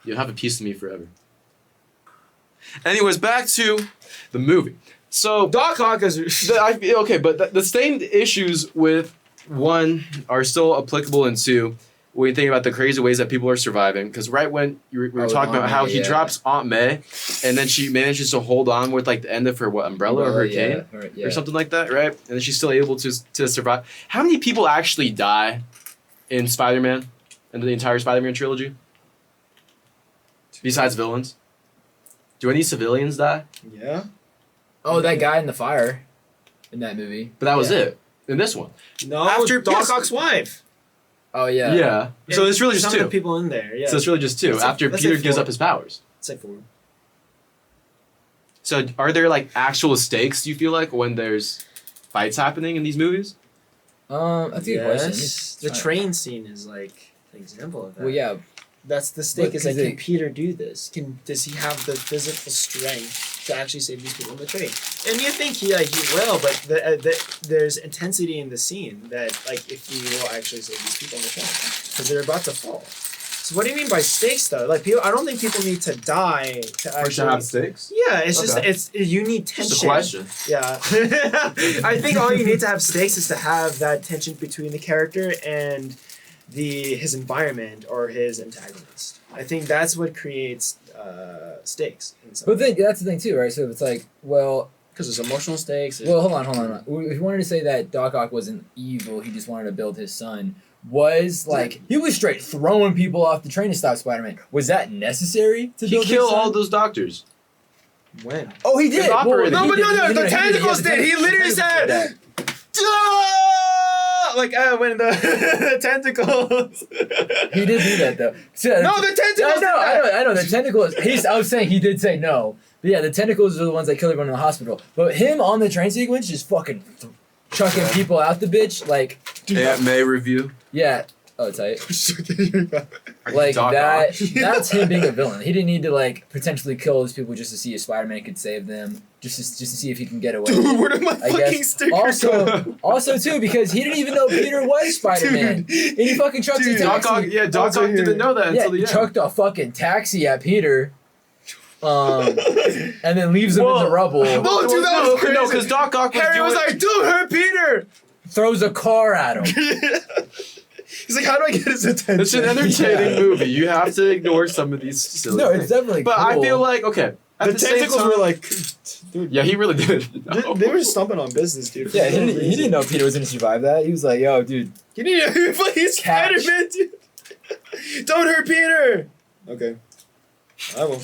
You'll have a piece of me forever. Anyways, back to the movie. So Doc Ock is. but the same issues with 1 are still applicable in 2 when you think about the crazy ways that people are surviving. Because right when we were talking about how he drops Aunt May, and then she manages to hold on with like the end of her umbrella or her cane or something like that, right? And then she's still able to survive. How many people actually die in Spider-Man and the entire Spider-Man trilogy? Besides villains, do any civilians die? Yeah. Oh, that guy in the fire in that movie. But that was it in this one. No. After- Doc yes. Ock's wife. Oh, yeah. Yeah. So it's really just some of 2. the people in there. Yeah. So it's really just 2 Let's say- after let's Peter say gives 4. up his powers. It's like 4. So are there like actual stakes, you feel like, when there's fights happening in these movies? That's a good question. The train scene is like an example of that. Well, yeah. That's the stake. But Is like, 'cause can Peter do this? Does he have the physical strength to actually save these people on the train? And you think he will, but there's intensity in the scene that like if he will actually save these people on the train because they're about to fall. So what do you mean by stakes though? Like people, I don't think people need to die to actually. stakes? Yeah, it's Okay. just you need tension. Just a question. Yeah. I think all you need to have stakes is to have that tension between the character and his environment or his antagonist. I think that's what creates stakes. But then that's the thing too, right? So it's like, well, because there's emotional stakes. well, hold on. If you wanted to say that Doc Ock wasn't evil, he just wanted to build his son. Was like he was straight throwing people off the train to stop Spider-Man. Was that necessary to He build his killed son? all those doctors. When? Oh, he did. His operator. No, he but did. no, He the did. tentacles did. He literally said, "Duh!" Like when the tentacles. He did do that though. So, No, the tentacles. I know. The tentacles. I was saying he did say no. But yeah, the tentacles are the ones that killed everyone in the hospital. But him on the train sequence just fucking chucking people out the bitch like. Aunt May review. Yeah. Oh, tight. Like Doc that. Ock. That's him being a villain. He didn't need to like potentially kill those people just to see if Spider-Man could save them. Just to see if he can get away. Dude, where did my I fucking guess. stickers go? Also too, because he didn't even know Peter was Spider-Man, and he fucking chucked a Doc Ock, taxi. Doc Ock didn't know that Yeah, until the he end. chucked a fucking taxi at Peter, and then leaves him in the rubble. No, dude, that was crazy. No, because Doc Ock was Harry doing... was like, "Dude, hurt Peter." Throws a car at him. He's like, "How do I get his attention?" It's an entertaining Yeah. movie. You have to ignore some of these silly No, things. it's definitely. But cool. I feel like, okay. At The same tentacles time- were like, dude. Yeah, he really did. They were stomping on business, dude. Yeah, he didn't know Peter was gonna survive that. He was like, "Yo, dude, You need to fucking Spider-Man, dude. Don't hurt Peter. Okay, I will.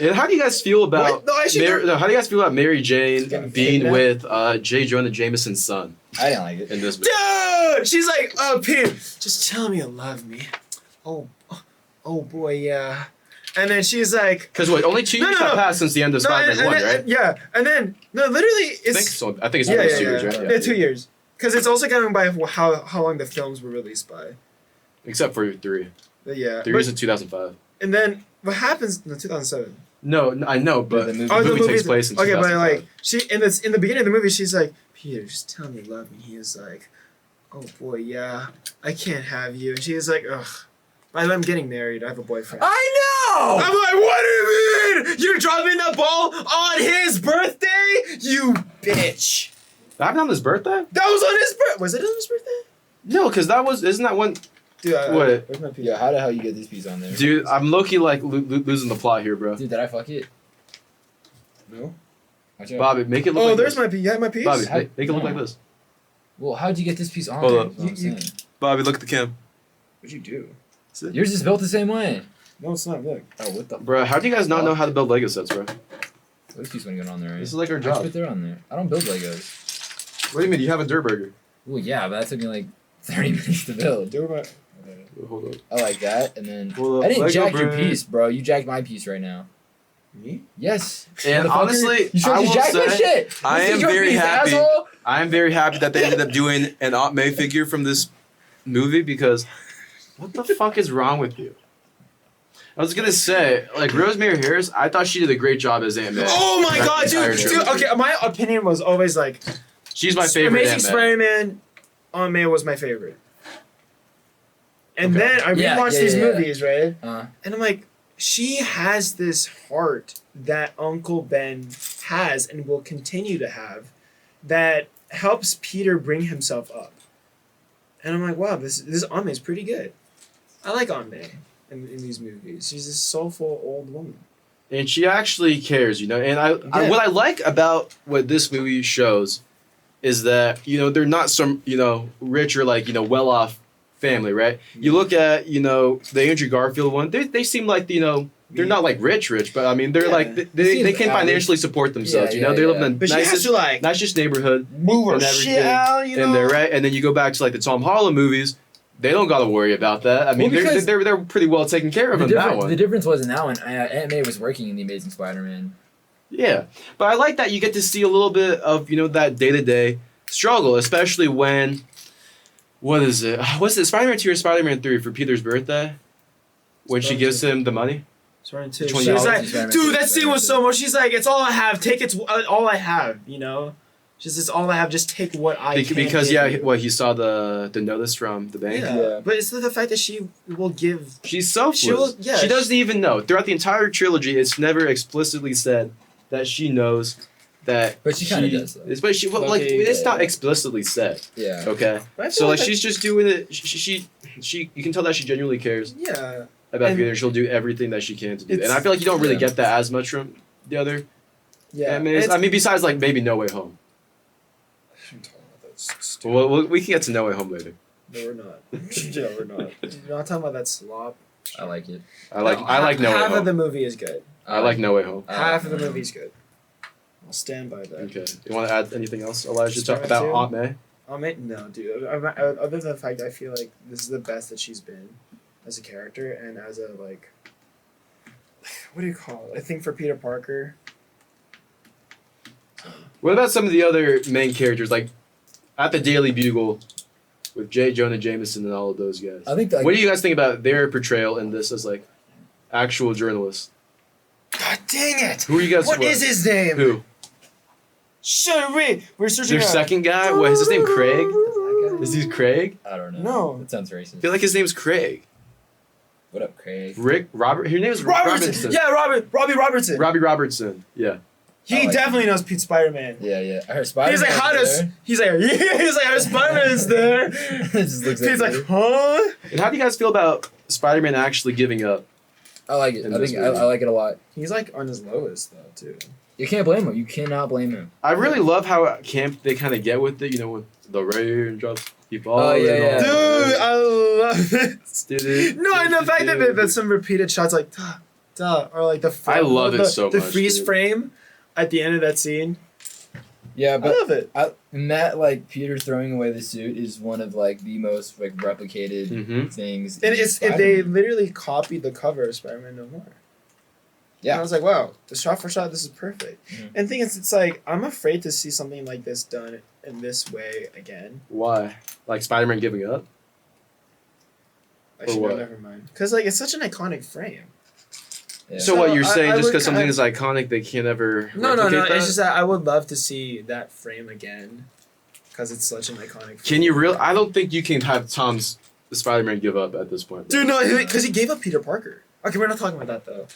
And how do you guys feel about What? No, actually, how do you guys feel about Mary Jane Getting being kidnapped? with J. Jonah Jameson's son I didn't like it." in this movie? Dude, she's like, "Oh, Peter, just tell me you love me." Oh boy, yeah. And then she's like, Because what? Only 2 No, years no, have no. passed since the end of Spider-Man 1, right? Yeah, and then no, literally, I think it's so. I think it's yeah, only yeah, 2 years, yeah. right? Yeah, 2 years. Because it's also going by how long the films were released by. Except for 3. But yeah. 3 but- is in 2005. And then what happens in 2007? No, I know, but The the movie- movie, Oh, takes place in okay, 2005. but like in the beginning of the movie, she's like, "Peter, just tell me you love me." He is like, "Oh boy, yeah, I can't have you." And she is like, "Ugh, I'm getting married. I have a boyfriend." I know. I'm like, "What do you mean? You're dropping the ball on his birthday, you bitch!" That happened on his birthday? That was on his birthday. Was it on his birthday? No, because isn't that one? Dude, What? where's my piece? Yeah, how the hell you get this piece on there? Dude, I'm low-key like losing the plot here, bro. Dude, did I fuck it? No. Watch out. Bobby, make it look Oh, like there's this. my piece. You have my piece. Bobby, How- make it look no. like this. Well, how'd you get this piece on Hold there? up. Is what I'm saying. Bobby, look at the cam. What'd you do? Yours is built the same way. No, it's not. Look. Oh, what the? Bro, how do you guys not know how to build Lego sets, bro? This piece wouldn't get on there, right? This is like our I just job. put there on there. I don't build Legos. What do you mean? You have a dirt burger. Well, yeah, but that took me like 30 minutes to build. Do my. Hold up. I like that, and then Hold up. I didn't Lego jack your brand. piece, bro. You jacked my piece right now. Me? Yes. And Motherfucker. honestly, you I to will jack my say, shit. I This is am your very piece, happy. asshole. I am very happy that they ended up doing an Aunt May figure from this. movie because what the fuck is wrong with you? I was gonna say, like Rosemary Harris, I thought she did a great job as Aunt May. Oh my throughout god, the entire dude! trilogy. Okay, my opinion was always like, She's my favorite Amazing Aunt May. Spider-Man, Aunt May was my favorite. And Okay. then I Yeah, rewatched yeah, these yeah. movies, right? Uh, And I'm like, she has this heart that Uncle Ben has and will continue to have that helps Peter bring himself up. And I'm like, wow, this Aunt May's pretty good. I like Aunt May in these movies. She's a soulful old woman. And she actually cares, you know. And Yeah. what I like about what this movie shows is that, you know, they're not some, you know, rich or like, you know, well-off family, right? You look at, you know, the Andrew Garfield one, they seem like, you know, they're not like rich, but I mean, they're Yeah. like, they Seems can average. financially support themselves, Yeah, you know? yeah, They live yeah. in the But she has nicest, to like nicest neighborhood move her and shit everything out, you know. in there, right? And then you go back to like the Tom Holland movies, they don't got to worry about that. I mean, Well, because they're pretty well taken care of in that one. the difference was in that one, Aunt May was working in The Amazing Spider-Man. Yeah, but I like that you get to see a little bit of, you know, that day-to-day struggle, especially when, what is it? What's it, Spider-Man 2 or Spider-Man 3 for Peter's birthday? When she Spider-Man gives 2. him the money? Spider-Man 2. $20. She was like, Spider-Man dude, 2, that scene was so Spider-Man much. She's like, it's all I have. Take it. All I have. You know. She's just all I have. Just take what I can. Because, give yeah, you. he saw the notice from the bank. Yeah. Yeah. But it's the fact that she will give. She's selfless. She will- yeah, she doesn't even know. Throughout the entire trilogy, it's never explicitly said that she knows that. But she kinda does, though. But she, well, like, Okay, it's yeah, not yeah. explicitly said. Yeah. Okay. But I feel So like that- she's just doing it. She you can tell that she genuinely cares Yeah. about And- Peter. She'll do everything that she can to do that. It's- And I feel like you don't really yeah. get that as much from the other Yeah. animes. I mean, besides like maybe No Way Home. I'm talking about that stupid. Well, we can get to No Way Home later. No, we're not. No, we're not. We're not talking about that slop. I like it. I like No Way Half of the Home. movie is good. I like No Way Home. Half of the movie is good. I'll stand by that. Okay. You want to add anything else, Elijah? Talk Spider-Man about 2? Aunt May. No, dude. Other than the fact I feel like this is the best that she's been as a character and as a like, what do you call it? I think for Peter Parker. What about some of the other main characters, like at the Daily Bugle, with J. Jonah Jameson and all of those guys? I think. Like, What do you guys think about their portrayal in this as like actual journalists? God dang it! Who are you guys? What is his name? Who? Shut it! We're searching. Their up. second guy? What is his name? Craig? Is he Craig? I don't know. No. That sounds I racist. feel like his name's Craig. What up, Craig? Robert. His name is Robertson. Yeah, Robbie Robertson. Robbie Robertson. Yeah. He I like definitely knows Pete Spider-Man. Yeah, yeah. I heard Spider. He's like, how does? He's like, how Spider-Man's there? just looks Pete's at like, huh? And how do you guys feel about Spider-Man actually giving up? I like it. in I this think I movie? like it a lot. He's like on his lowest though too. You can't blame him. You cannot blame him. I really love how camp they kind of get with it. You know, with the raindrops keep falling. Oh, yeah, yeah. Dude, I love it. Did it? No, and the fact that that's some repeated shots like duh, or like the I love it so the much, freeze dude. frame at the end of that scene. Yeah, I but love it. and that like Peter throwing away the suit is one of like the most like replicated Mm-hmm. things. And in it's Spider-Man. they literally copied the cover of Spider-Man No More. Yeah. And I was like, wow, the shot for shot, this is perfect. Mhm. And the thing is, it's like I'm afraid to see something like this done in this way again. Why? Like Spider-Man giving up? Actually, what? no, never mind. Because like it's such an iconic frame. Yeah. So what you're I- saying? I just would because something kind- is iconic, they can't ever. No. replicate that? It's just that I would love to see that frame again, because it's such an iconic. Frame. Can you real? I don't think you can have Tom's Spider-Man give up at this point. Dude, no, because he gave up Peter Parker. Okay, we're not talking about that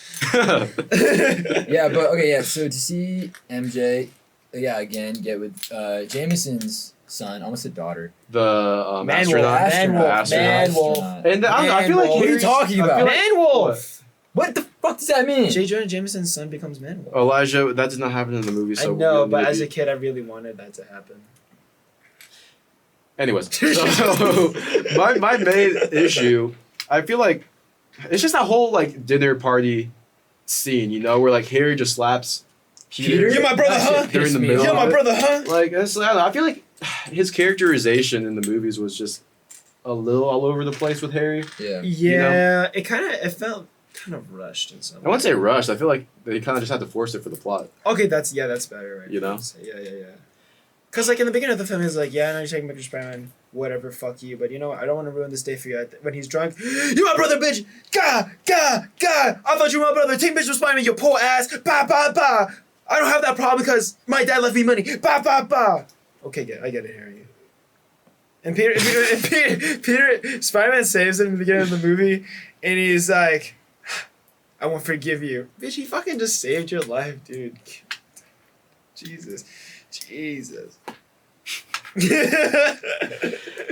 though. Yeah, but okay, yeah. So to see MJ, yeah, again get with Jameson's son, almost a daughter. the Manwolf. astronaut. Manwolf. And I feel like Manwolf. What are you Harry's- talking I about? feel like- Manwolf. What the fuck does that mean? J. Jonah Jameson's son becomes Manwolf. Elijah, that did not happen in the movie. So I know, but maybe- as a kid, I really wanted that to happen. Anyways, so my main issue, I feel like it's just that whole like dinner party scene, you know, where like Harry just slaps Peter. You're my brother, That shit huh? pissed During the me middle. You're off. my brother, huh? Like I don't know, I feel like his characterization in the movies was just a little all over the place with Harry. Yeah. Yeah, it felt kind of rushed in some. I wouldn't say rushed. I feel like they kind of just had to force it for the plot. Okay, that's better, right? You know? Yeah. Because like in the beginning of the film, he's like, yeah, I know you're taking back your Spider-Man, whatever, fuck you, but you know what? I don't want to ruin this day for you. When he's drunk, you my brother, bitch. God. I thought you were my brother. Take bitch with Spider-Man, you poor ass. Ba. I don't have that problem because my dad left me money. Ba. Okay, I get it, Harry. And Peter, Spider-Man saves him in the beginning of the movie, and he's like, I won't forgive you. Bitch, he fucking just saved your life, dude. Jesus.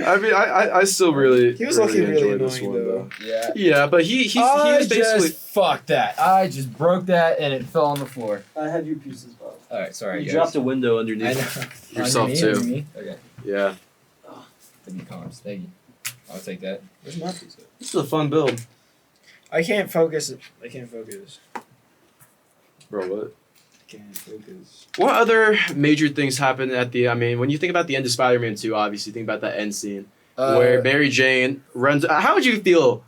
I mean, I still really He was looking really enjoyed this annoying, one though. Yeah. Yeah, but he I was basically. just fucked that. I just broke that and it fell on the floor. I had your pieces, Bob. All right, sorry You guys. dropped a window I underneath. know. Yourself, Under too. Under me? Okay. Yeah, Thank you, Combs. Thank you. I'll take that. Where's my piece? this is a fun build, I can't focus. bro. What? Can't focus. What other major things happened at the? I mean, when you think about the end of Spider-Man 2, obviously think about that end scene where Mary Jane runs. How would you feel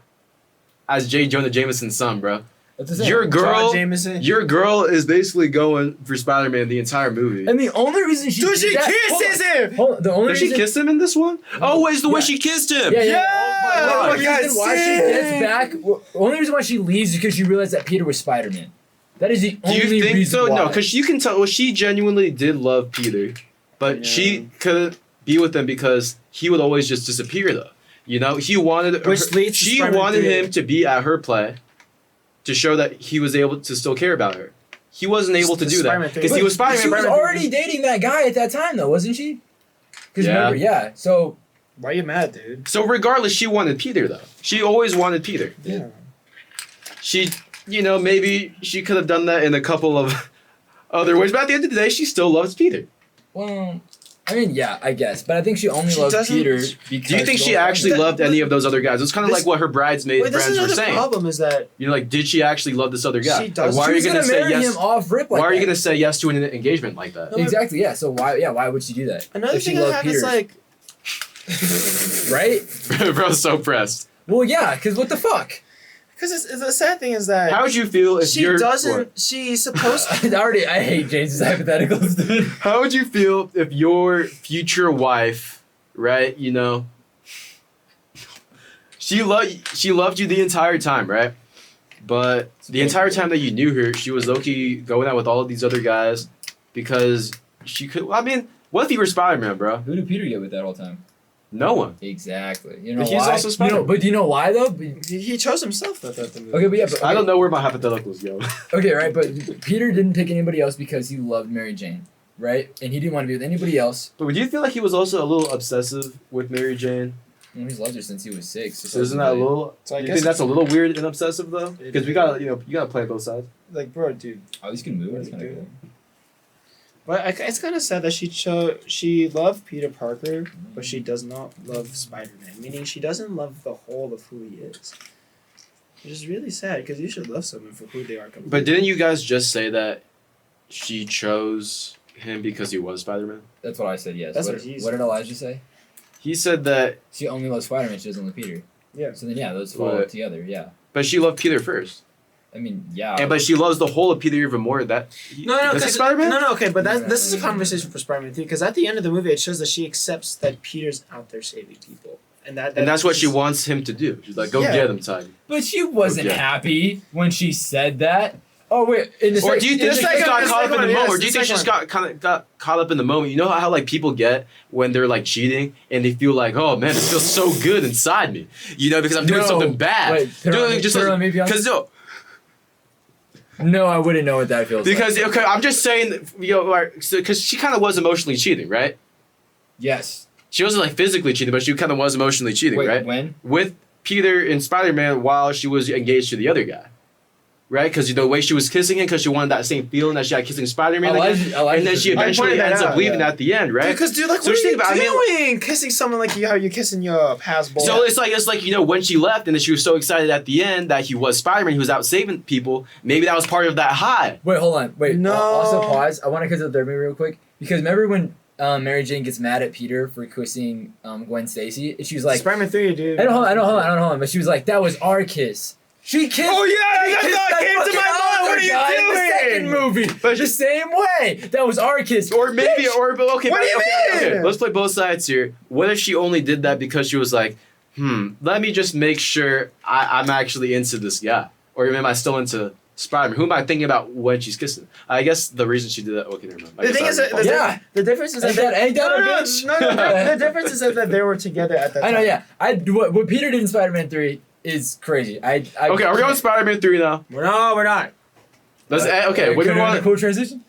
as J. Jonah Jameson's son, bro? That's the same. Your girl, John Jameson. your girl is basically going for Spider-Man the entire movie. And the only reason she Dude, did she that, kisses him. Hold on, the only Did she reason, kiss him in this one? Oh, it's the way Yeah. she kissed him. Yeah. Yeah! Oh my Oh my God, God, why she sick. gets back. The only reason why she leaves is because she realized that Peter was Spider-Man. That is the Do only you think reason so? why. No, because you can tell. Well, she genuinely did love Peter, but Yeah. she couldn't be with him because he would always just disappear. Though, you know, he wanted. Which leads to she Spider-Man wanted 3. him to be at her play, to show that he was able to still care about her. He wasn't able to The do that Spider-Man 3. because he But was Spider-Man. She was Spider-Man- already dating that guy at that time, though, wasn't she? Because Yeah. remember, yeah. So Why are you mad, dude? So regardless, she wanted Peter though. She always wanted Peter. Yeah. She, maybe she could have done that in a couple of other ways, but at the end of the day, she still loves Peter. Well, I mean, yeah, I guess, but I think she only She loves doesn't- Peter because. Do you think she actually loved any of those other guys? It's kind of This- like what her bridesmaid Wait, this friends is were another saying. problem is that Did she actually love this other guy? She does. Like, why She are was you gonna say marry yes? him off rip like Why are you that. gonna say yes to an engagement like that? No, Exactly. Yeah. So why? Yeah. Why would she do that? another if she thing I loved have Peter, is like right? Bro's so pressed. Well, yeah. Because what the fuck? because the sad thing is that How would you feel if she you're? doesn't. She's supposed. I hate James's hypotheticals, dude. How would you feel if your future wife, right? She loved you the entire time, right? But the entire time that you knew her, she was low-key going out with all of these other guys because she could. I mean, what if you were Spider-Man, bro? Who did Peter get with that whole time? No one. Exactly. You know But he's why? also Spider-Man. But do you know why though? He chose himself that the movie. Okay, but yeah, but I don't know where my hypotheticals go. Okay, right, but Peter didn't pick anybody else because he loved Mary Jane, right? And he didn't want to be with anybody else. But do you feel like he was also a little obsessive with Mary Jane? Well, he's loved her since he was 6. So isn't that a little? So I you guess think that's a little weird and obsessive though? It Because we is. gotta, you gotta play both sides. Like, bro, dude. Oh, he's gonna move. What That's are kind you of doing? cool. But it's kind of sad that she loved Peter Parker, but she does not love Spider-Man. Meaning she doesn't love the whole of who he is. Which is really sad because you should love someone for who they are. Completely. But didn't you guys just say that she chose him because he was Spider-Man? That's what I said. Yes. That's what, what he what did Elijah say? He said that, She only loves Spider-Man. She doesn't love Peter. Yeah. So then, yeah, those follow What? together. Yeah. but she loved Peter first, I mean, yeah. and but she loves the whole of Peter even more. That No, does he because Spider-Man? no, okay, but Yeah. this is a conversation for Spider-Man 3. Because at the end of the movie, it shows that she accepts that Peter's out there saving people, and that's what she wants him to do. She's like, go Yeah. get him, Tiger. But she wasn't Okay. happy when she said that. Oh wait, in the Or do you think the she second just got one, caught up in the yes, moment? Or the do you think she second just got caught up in the moment? You know how like people get when they're like cheating and they feel like, oh man, it feels so good inside me, because I'm doing No. something bad. Wait, put her on me, be honest. Because No, I wouldn't know what that feels like. Because okay, I'm just saying, because she kind of was emotionally cheating, right? Yes. She wasn't like physically cheating, but she kind of was emotionally cheating, Wait, right? when? With Peter and Spider-Man while she was engaged to the other guy, right? Because the way she was kissing him, because she wanted that same feeling that she had kissing Spider-Man again, and then she I eventually pointed that ends up out, leaving yeah. at the end, right? Because dude, like, So what just are think you about- I doing? Kissing someone like how you kissing your past boy. So it's like when she left and then she was so excited at the end that he was Spider-Man, he was out saving people. Maybe that was part of that high. Wait, hold on. Wait. No. Also, pause. I want to cut to the third movie real quick because remember when Mary Jane gets mad at Peter for kissing Gwen Stacy, and she was like, Spider-Man 3, dude. I don't hold on. But she was like, that was our kiss. She kissed. Oh yeah, she that's kissed not that came to fucking my mind. What other are you guy in the second doing? movie, But the same way. That was our kiss. Or maybe, Bitch. okay, What do you okay, mean? let's play both sides here. What if she only did that because she was like, let me just make sure I'm actually into this guy, or am I still into Spider-Man? Who am I thinking about when she's kissing? I guess the reason she did that. Okay, never mind. I The guess thing I is, already- Yeah. the difference is Ain't that that a no, bitch? the difference is that they were together at that I time. know. Yeah. What Peter did in Spider-Man 3 is crazy. Okay, are we on Spider-Man 3 now? We're not. Let's okay. What do you want? Cool transition.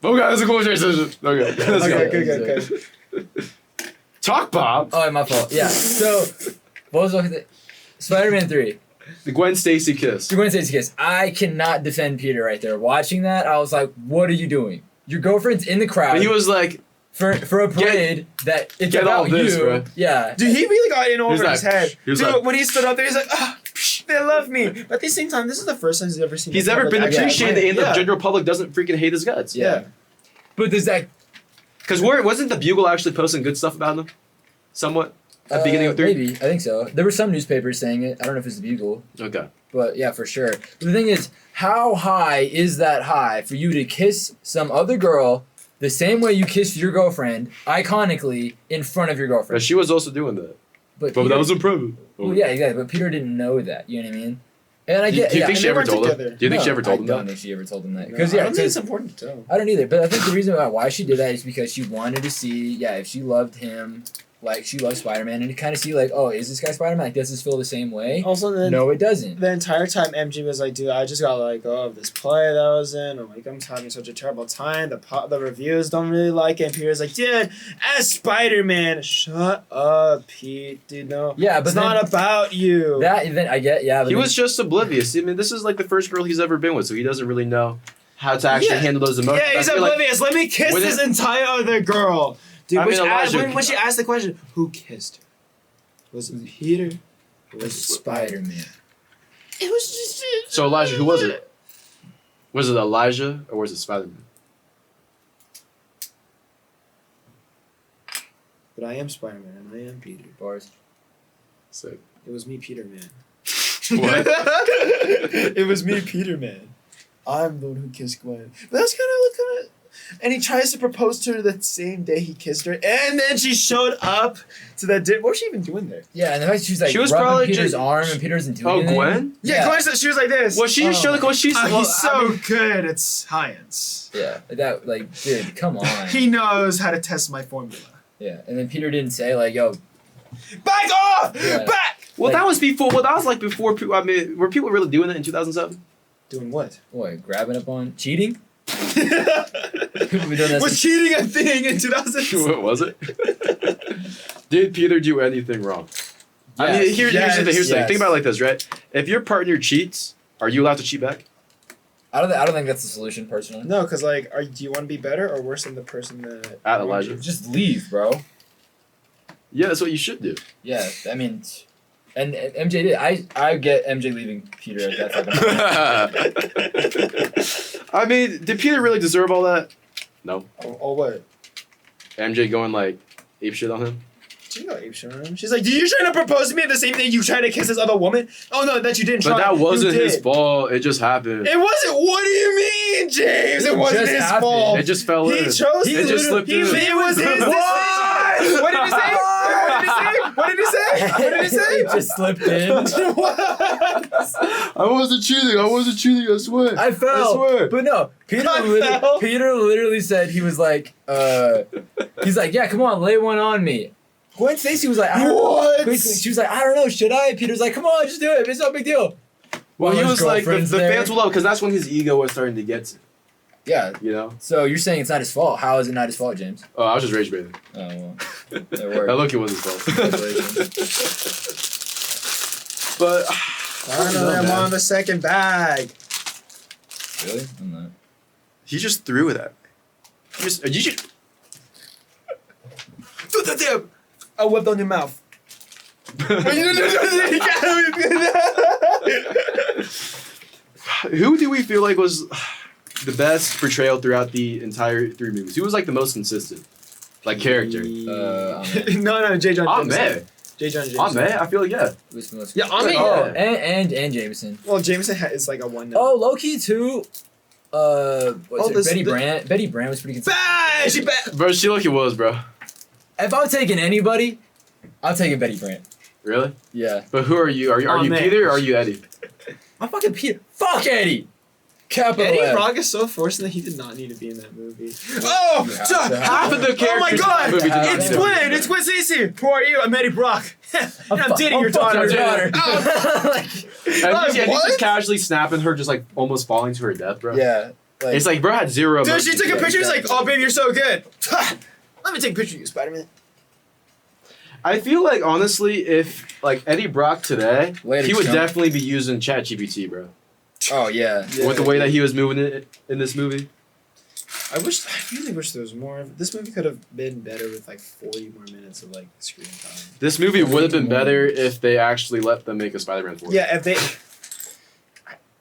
Okay, that's a cool transition. Okay, let's go. Okay. Talk, Bob. Oh, my fault. Yeah. So, what was the Spider-Man 3? The Gwen Stacy kiss. Gwen Stacy's kiss. I cannot defend Peter right there. Watching that, I was like, "What are you doing? Your girlfriend's in the crowd But he was like, for a parade that it's get all about this, you." bro. Yeah. Dude, he really got in over like- his head. he was Dude, like- when he stood up there, he's like, they love me. But at the same time, this is the first time he's ever seen. he's the ever public been actually appreciated, admire and it. the Yeah. general public doesn't freaking hate his guts. Yeah. But does that Because wasn't the Bugle actually posting good stuff about him? Somewhat? At the beginning of 3? Maybe. I think so. There were some newspapers saying it. I don't know if it's the Bugle, Okay. but yeah, for sure. But the thing is, how high is that high for you to kiss some other girl the same way you kissed your girlfriend, iconically, in front of your But girlfriend? she was also doing that. But But Peter, that was impressive. well, yeah, exactly. But Peter didn't know that. You know what I mean? And I Do you get. yeah, think and she they ever weren't told him? together. Do you think she No, ever told him I don't that? think she ever told him that. No, Because I yeah, don't think it's 'cause- important to tell. I don't either. But I think the reason why she did that is because she wanted to see, if she loved him like she loves Spider-Man, and to kind of see like, oh, is this guy Spider-Man? Like, does this feel the same way? Also, then No, it doesn't. the entire time MJ was like, dude, I just got let go of this play that I was in. I'm like, I'm having such a terrible time. The reviews don't really like it. And Peter's like, dude, as Spider-Man, shut up, Pete. Dude, no. Yeah, but it's not about you. That event, I get, yeah. But He then- was just oblivious. I mean, this is like the first girl he's ever been with, so he doesn't really know how to actually handle those emotions. Yeah, he's I feel like- oblivious. Let me kiss this entire other girl. Dude, I mean, Elijah- when she asked the question, who kissed her? Was it Peter? Or was it Spider-Man. It was just. So Elijah, who was it? Was it Elijah or was it Spider-Man? But I am Spider-Man and I am Peter. Bars. So It was me, Peter Man. What? It was me, Peter Man. I'm the one who kissed Gwen. But that's kind of. And he tries to propose to her the same day he kissed her, and then she showed up to that dinner. What was she even doing there? Yeah, and the fact she was like She was rubbing probably Peter's just- arm, and Peter doesn't do Oh, anything. Gwen? Yeah, Gwen said she was like this. Well, she just showed the she's. well, He's so I mean, good at science. Yeah, that like, dude, come on. He knows how to test my formula. Yeah, and then Peter didn't say like, yo, Back off! Yeah. Back! well, like- that was before. Well, that was like before. I mean, were people really doing that in 2007? Doing what? boy, grabbing up on cheating. People be doing that. Was since- cheating a thing in 2000? What was it? Did Peter do anything wrong? I mean, Yes, here's the thing. Here's the thing. yes. Think about it like this, right? If your partner cheats, are you allowed to cheat back? I don't think that's the solution, personally. No, because like, do you want to be better or worse than the person that? At Elijah. Just leave, bro. Yeah, that's what you should do. Yeah, I mean, and MJ did. I get MJ leaving Peter at that fucking. I mean, did Peter really deserve all that? No. Oh what? MJ going like ape shit on him? She got ape shit on him. She's like, "You trying to propose to me at the same day you trying to kiss this other woman? Oh no, that you didn't But try. that wasn't You his did. fault. It just happened. It wasn't. What do you mean, James? It It wasn't just his happened. fault. It just fell He in. chose. It just slipped in. It was his decision. What did he say? What did he say? What did he say? It just slipped in. I wasn't cheating. I swear. I fell. I swear. But no, fell. Peter literally said he was like, he's like, yeah, come on, lay one on me. Gwen Stacy was like, I don't What? know. She was like, I don't know, should I? Peter's like, come on, just do it. It's no big deal. Well, he his was like, the girlfriend's there. fans will love because that's when his ego was starting to get to, Yeah. you know? So you're saying it's not his fault? How is it not his fault, James? Oh, I was just rage baiting. Oh well. That That worked. look, it was his fault. But Finally, I'm on the second bag. Really? I'm not. he just threw it at me. You should. I whipped on your mouth. Who do we feel like was the best portrayal throughout the entire 3 movies? Who was like the most consistent, like character? No, J. John Jameson. Ahmed. J. John Jameson. Ahmed. I feel like yeah. Who's the most- Yeah, Ahmed. Oh, Yeah. and Jameson. Well, Jameson is like a 1. Oh, low key too. Betty the- Brant. Betty Brant was pretty good. Bad! She bad! Bro, she look it was, bro. If I'm taking anybody, I'm taking Betty Brant. Really? Yeah. But who are you? Are you Ahmed. Peter or are you Eddie? I'm fucking Peter. Fuck Eddie. Capital Eddie F. Brock is so forced that he did not need to be in that movie. Oh! You have so- to have Half of the characters. Oh my in god! that movie did not It's need It's to be Gwen! there. It's Gwen Stacy! Who are you? I'm Eddie Brock. And I'm dating your fucking daughter. daughter. And he's What? just casually snapping her, just like almost falling to her death, bro. Yeah. Like, It's like bro had zero. Dude, she emotion. took a Yeah, picture. He's like, exactly. oh, baby, you're so good. Let me take a picture of you, Spider-Man. I feel like honestly, if like Eddie Brock today, Later, he would chump. definitely be using ChatGPT, bro. oh yeah. With the way that he was moving it in this movie. I really wish there was more. This movie could have been better with like 40 more minutes of like screen time. This movie would have been better if they actually let them make a Spider-Man 4. Yeah, if they.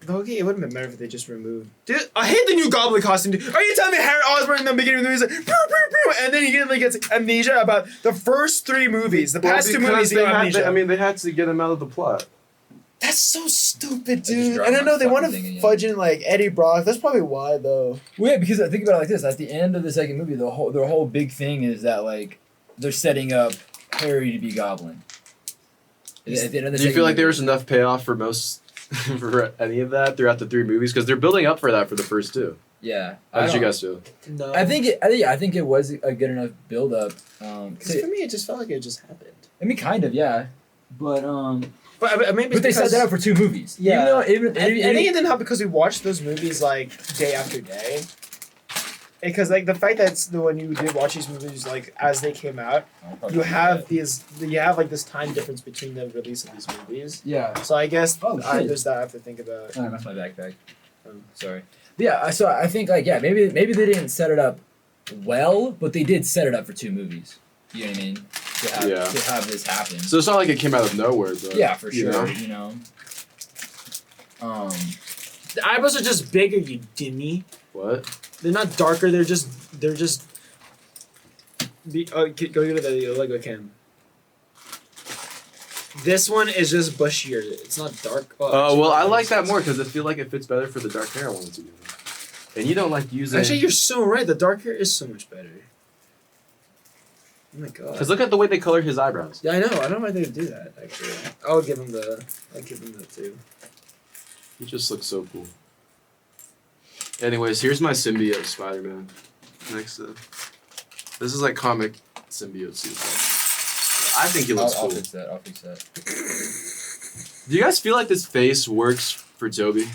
Okay, it would have been better if they just removed. Dude, I hate the new Goblin costume. Dude. Are you telling me Harry Osborn in the beginning of the movie is like, pew, pew, pew, and then he gets amnesia about the first 3 movies, the past 2 movies he got amnesia. they had to get him out of the plot. That's so stupid, just dude. dropped And I my know they want to fucking thing again. fudge in like Eddie Brock. That's probably why though. Well, yeah, because think about it like this: at the end of the second movie, their whole big thing is that like they're setting up Harry to be Goblin. At the end of the Do you second feel like there movie- was enough payoff for most for any of that throughout the 3 movies? Because they're building up for that for the first 2. Yeah. How did you don't- guys feel? No. I think it was a good enough build up. Because for me, it just felt like it just happened. I mean, kind of, yeah. But But maybe but they set that up for 2 movies. Yeah. Even though I think it didn't help because we watched those movies like day after day. Because like the fact that when you did watch these movies like as they came out, you have like this time difference between the release of these movies. Yeah. So I guess Oh, shit. there's that I have to think about. Oh, that's my backpack. Sorry. Yeah. So I think like maybe they didn't set it up well, but they did set it up for 2 movies. You know what I mean? To have this happen. So it's not like it came out of nowhere, though. Yeah, for you sure. know? You know. The eyebrows are just bigger, you dimmy. What? They're not darker. They're just. Go to the Lego cam. This one is just bushier. It's not dark. Oh, well, I like that more because I feel like it fits better for the dark hair I wanted to do. And you don't like using. Actually, you're so right. The dark hair is so much better. Oh my god. Because look at the way they color his eyebrows. Yeah, I know. I don't know why they would do that. Actually, I'll give him that too. He just looks so cool. Anyways, here's my symbiote Spider-Man. Next up. This is like comic symbiote suit. I think he looks I'll cool. fix that. I'll fix that. Do you guys feel like this face works for Tobey?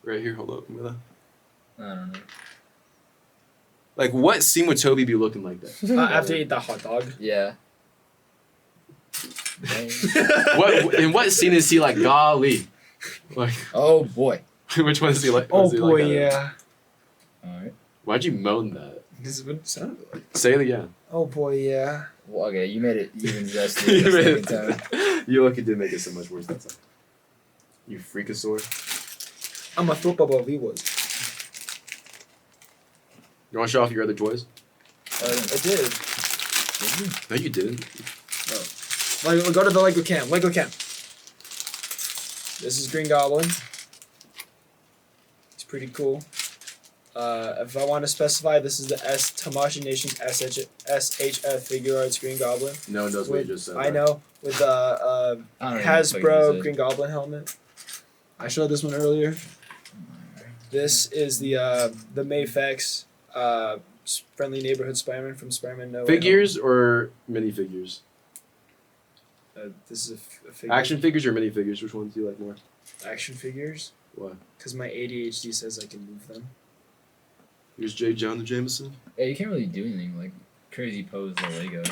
Right here, hold up. I don't know. Like, what scene would Tobey be looking like that? After you eat that hot dog. Yeah. In what scene is he like, golly? Like, Oh boy. which one is he like? Oh is he boy, like, yeah. All right. Why'd you moan that? This is what it sounded like. Say it again. Oh boy, yeah. Well, okay, you made it even just You the made second time. it. You lucky did make it so much worse that time. You freakasaur. I'm a football V was. You want to show off your other toys? I did. No, you didn't. Like, we'll go to the Lego cam. Lego cam. This is Green Goblin. It's pretty cool. If I want to specify, this is the Tamashii Nation's SHF figure arts Green Goblin. No one knows what you With, just said. I know, with the I don't even know what Hasbro you Green Goblin helmet. I showed this one earlier. This is the Mayfex friendly neighborhood Spider-Man from Spider-Man No Way Figures or minifigures? Home. This is a figure. Action figures or minifigures? Which ones do you like more? Action figures. Why? Because my ADHD says I can move them. Here's J. Jonah Jameson. Yeah, you can't really do anything like crazy pose the Lego.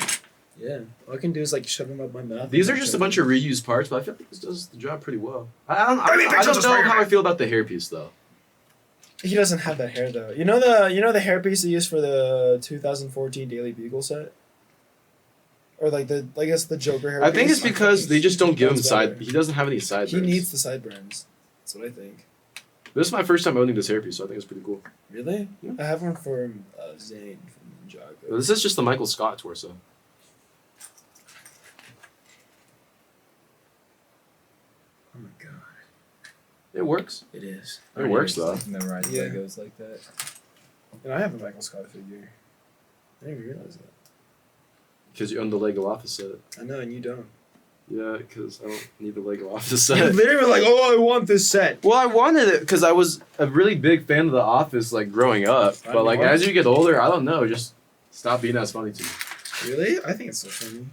Yeah. All I can do is like shove them up my mouth. These are just a bunch of reused parts, but I feel like this does the job pretty well. I don't I mean, know Spider-Man. how I feel about the hairpiece though. He doesn't have that hair though. You know the hairpiece he used for the 2014 Daily Bugle set? Or like I guess the Joker hairpiece? I think it's because they just don't give him That's side. better. He doesn't have any sideburns. He needs the sideburns. That's what I think. This is my first time owning this hairpiece, so I think it's pretty cool. Really? Yeah. I have one from Zane from Ninjago. But this is just the Michael Scott torso. Oh my god. It works. It is. It works though. Memorize Yeah. Legos like that. And I have a Michael Scott figure. I didn't realize that. Because you own the Lego office set. I know, and you don't. Yeah, because I don't need the Lego office You set. literally were like, oh, I want this set. Well, I wanted it because I was a really big fan of The Office, like growing up. But like as you get older, I don't know, just stop being as funny to me. Really? I think it's so funny.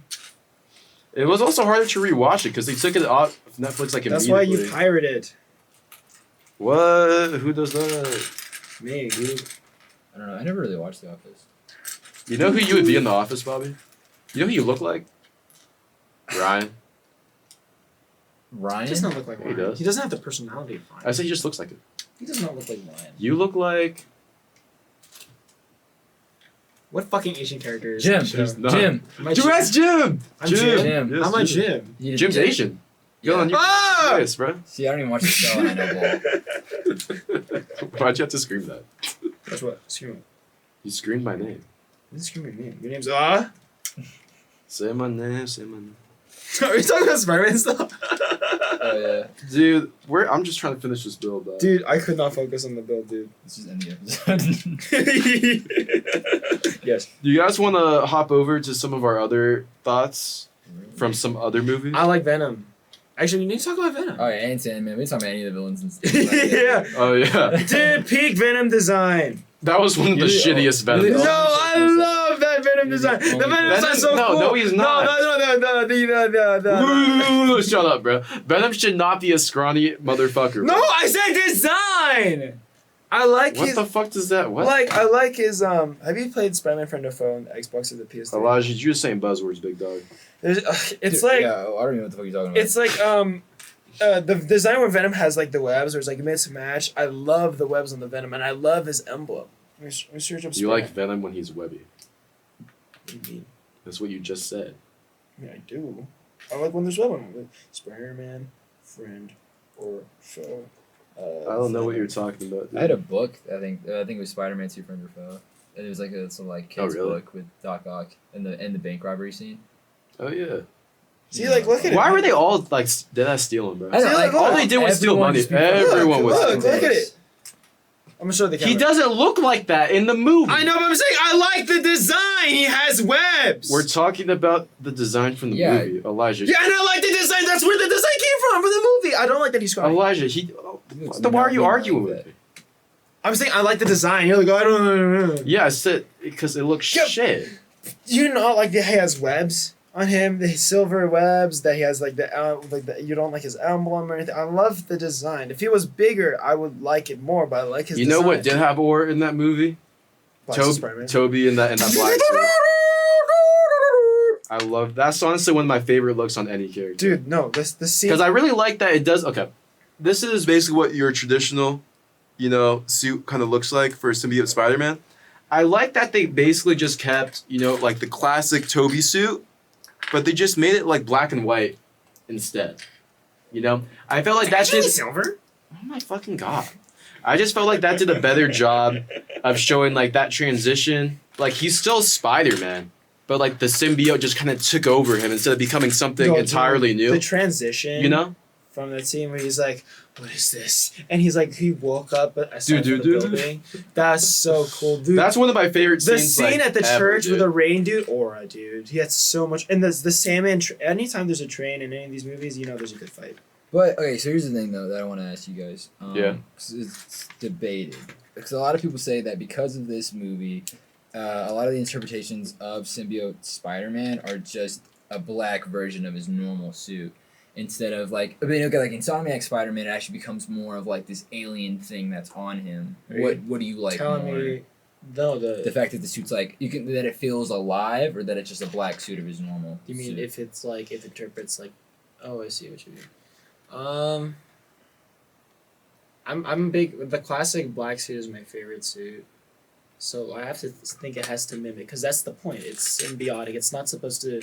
It was also harder to rewatch it because they took it off Netflix like That's why immediately. you pirate it. What? Who does that? Me. I don't know. I never really watched The Office. You know who you would be in The Office, Bobby? You know who you look like? Ryan. Ryan? He does not look like He Ryan. does. He doesn't have the personality of Ryan. I say he just looks like it. He does not look like Ryan. You look like What fucking Asian character is Jim. that show? There's none. Jim. Am I Jim. That's Jim. I'm Jim. Jim. Yes, How am I Jim. Jim? You did Jim's Jim. Asian. Go on, you Ah! yes, bro. See, I don't even watch the show and I know that. Why'd you have to scream that? That's what? Scream. You screamed my name. What is scream your name? Your name's Say my name. Say my name. Are we talking about Spider-Man stuff? Oh yeah. Dude, I'm just trying to finish this build, though. Dude, I could not focus on the build, dude. Let's just end the episode. Yes. Do you guys want to hop over to some of our other thoughts from some other movies? I like Venom. Actually, we need to talk about Venom. Oh yeah, and Sandman. We didn't talk about any of the villains and stuff. Like that. Yeah. Oh yeah. Dude, peak Venom design. That was one of the Really? shittiest Venom. Really? No, I love that Venom design. The Venom design is so no, cool. no, he's not. No. Shut up, bro. Venom should not be a scrawny motherfucker. No, bro. I said design. I like What his. the fuck does that? What? I like his. Have you played Spider-Man Friend of Foe on the Xbox or the PS3? Elijah, you're just saying buzzwords, big dog. It's Dude, like yeah, I don't even know what the fuck you're talking about. it's like the design where Venom has like the webs, or it's like a mix and match. I love the webs on the Venom, and I love his emblem. Let me search up. You like Venom when he's webby. What do you mean? That's what you just said. Yeah, I do. I like when there's web on it. Spider-Man, friend, or foe. I don't know what you're talking about. Dude. I had a book. I think it was Spider-Man 2 Friend or Foe. And it was like some kids really? book with Doc Ock and the bank robbery scene. Oh yeah. See, like, look at it. Why were they all like dead ass stealing, bro? I don't See, like, All they did was steal everyone money. just be- Everyone was. Look, stealing look at money. it. I'm gonna show the camera. He doesn't look like that in the movie. I know, but I'm saying I like the design. He has webs. We're talking about the design from the Yeah. movie, Elijah. Yeah, and I like the design. That's where the design came from the movie. I don't like that he's scrawny. Elijah, then why are you arguing with me? I'm saying I like the design. You're like, oh, I don't know. Yeah, I said because it looks Yep. shit. Do you not like that he has webs on him? The silver webs. That he has like the you don't like his emblem or anything. I love the design. If he was bigger, I would like it more. But I like his. You know what design. did have ore in that movie? Spider-Man. Toby in that black suit. I love that's honestly one of my favorite looks on any character. Dude, no, the scene. Because I really like that it does. Okay, This is basically what your traditional, suit kind of looks like for symbiote Spider-Man. I like that they Basically, just kept, like the classic Tobey suit, but they just made it like black and white. instead. I felt like that did. silver. Oh my fucking god! I just felt like that did a better job of showing like that transition. Like he's still Spider-Man, but like the symbiote just kind of took over him instead of becoming something No, entirely new. The transition. From that scene where he's like, "What is this?" And he's like, he woke up aside from the building. That's so cool, dude. That's one of my favorite the scenes. scene like, at the ever, church dude. with the rain, dude. Aura, dude. He had so much. And the Sandman. Anytime there's a train in any of these movies, there's a good fight. But okay, so here's the thing though that I want to ask you guys. Yeah. 'Cause it's debated because a lot of people say that because of this movie, a lot of the interpretations of symbiote Spider-Man are just a black version of his normal suit. Instead of like in Insomniac Spider-Man, it actually becomes more of like this alien thing that's on him. What do you like Telling more? me, no, The fact that the suit's like that it feels alive, or that it's just a black suit of his normal. You mean suit? if it's like if it interprets like, oh, I see what you mean. I'm big. The classic black suit is my favorite suit, so I have to think it has to mimic because that's the point. It's symbiotic. It's not supposed to.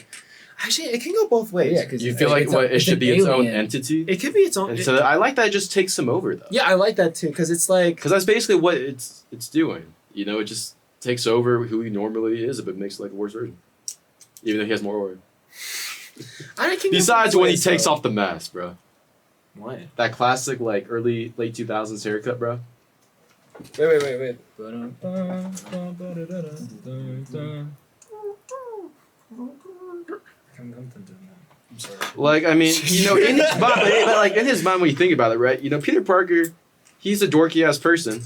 Actually, it can go both ways. Yeah, because You feel like it should be its own entity. It could be its own. And so I like that it just takes him over though. Yeah, I like that too because it's like. Because that's basically what it's doing. It just takes over who he normally is, but makes it like a worse version. Even though he has more aura. Besides when he takes off the mask, bro. Why? That classic like late 2000s haircut, bro. Wait. I'm sorry. Like I mean, in his mind, but like in his mind when you think about it, right? Peter Parker, he's a dorky ass person.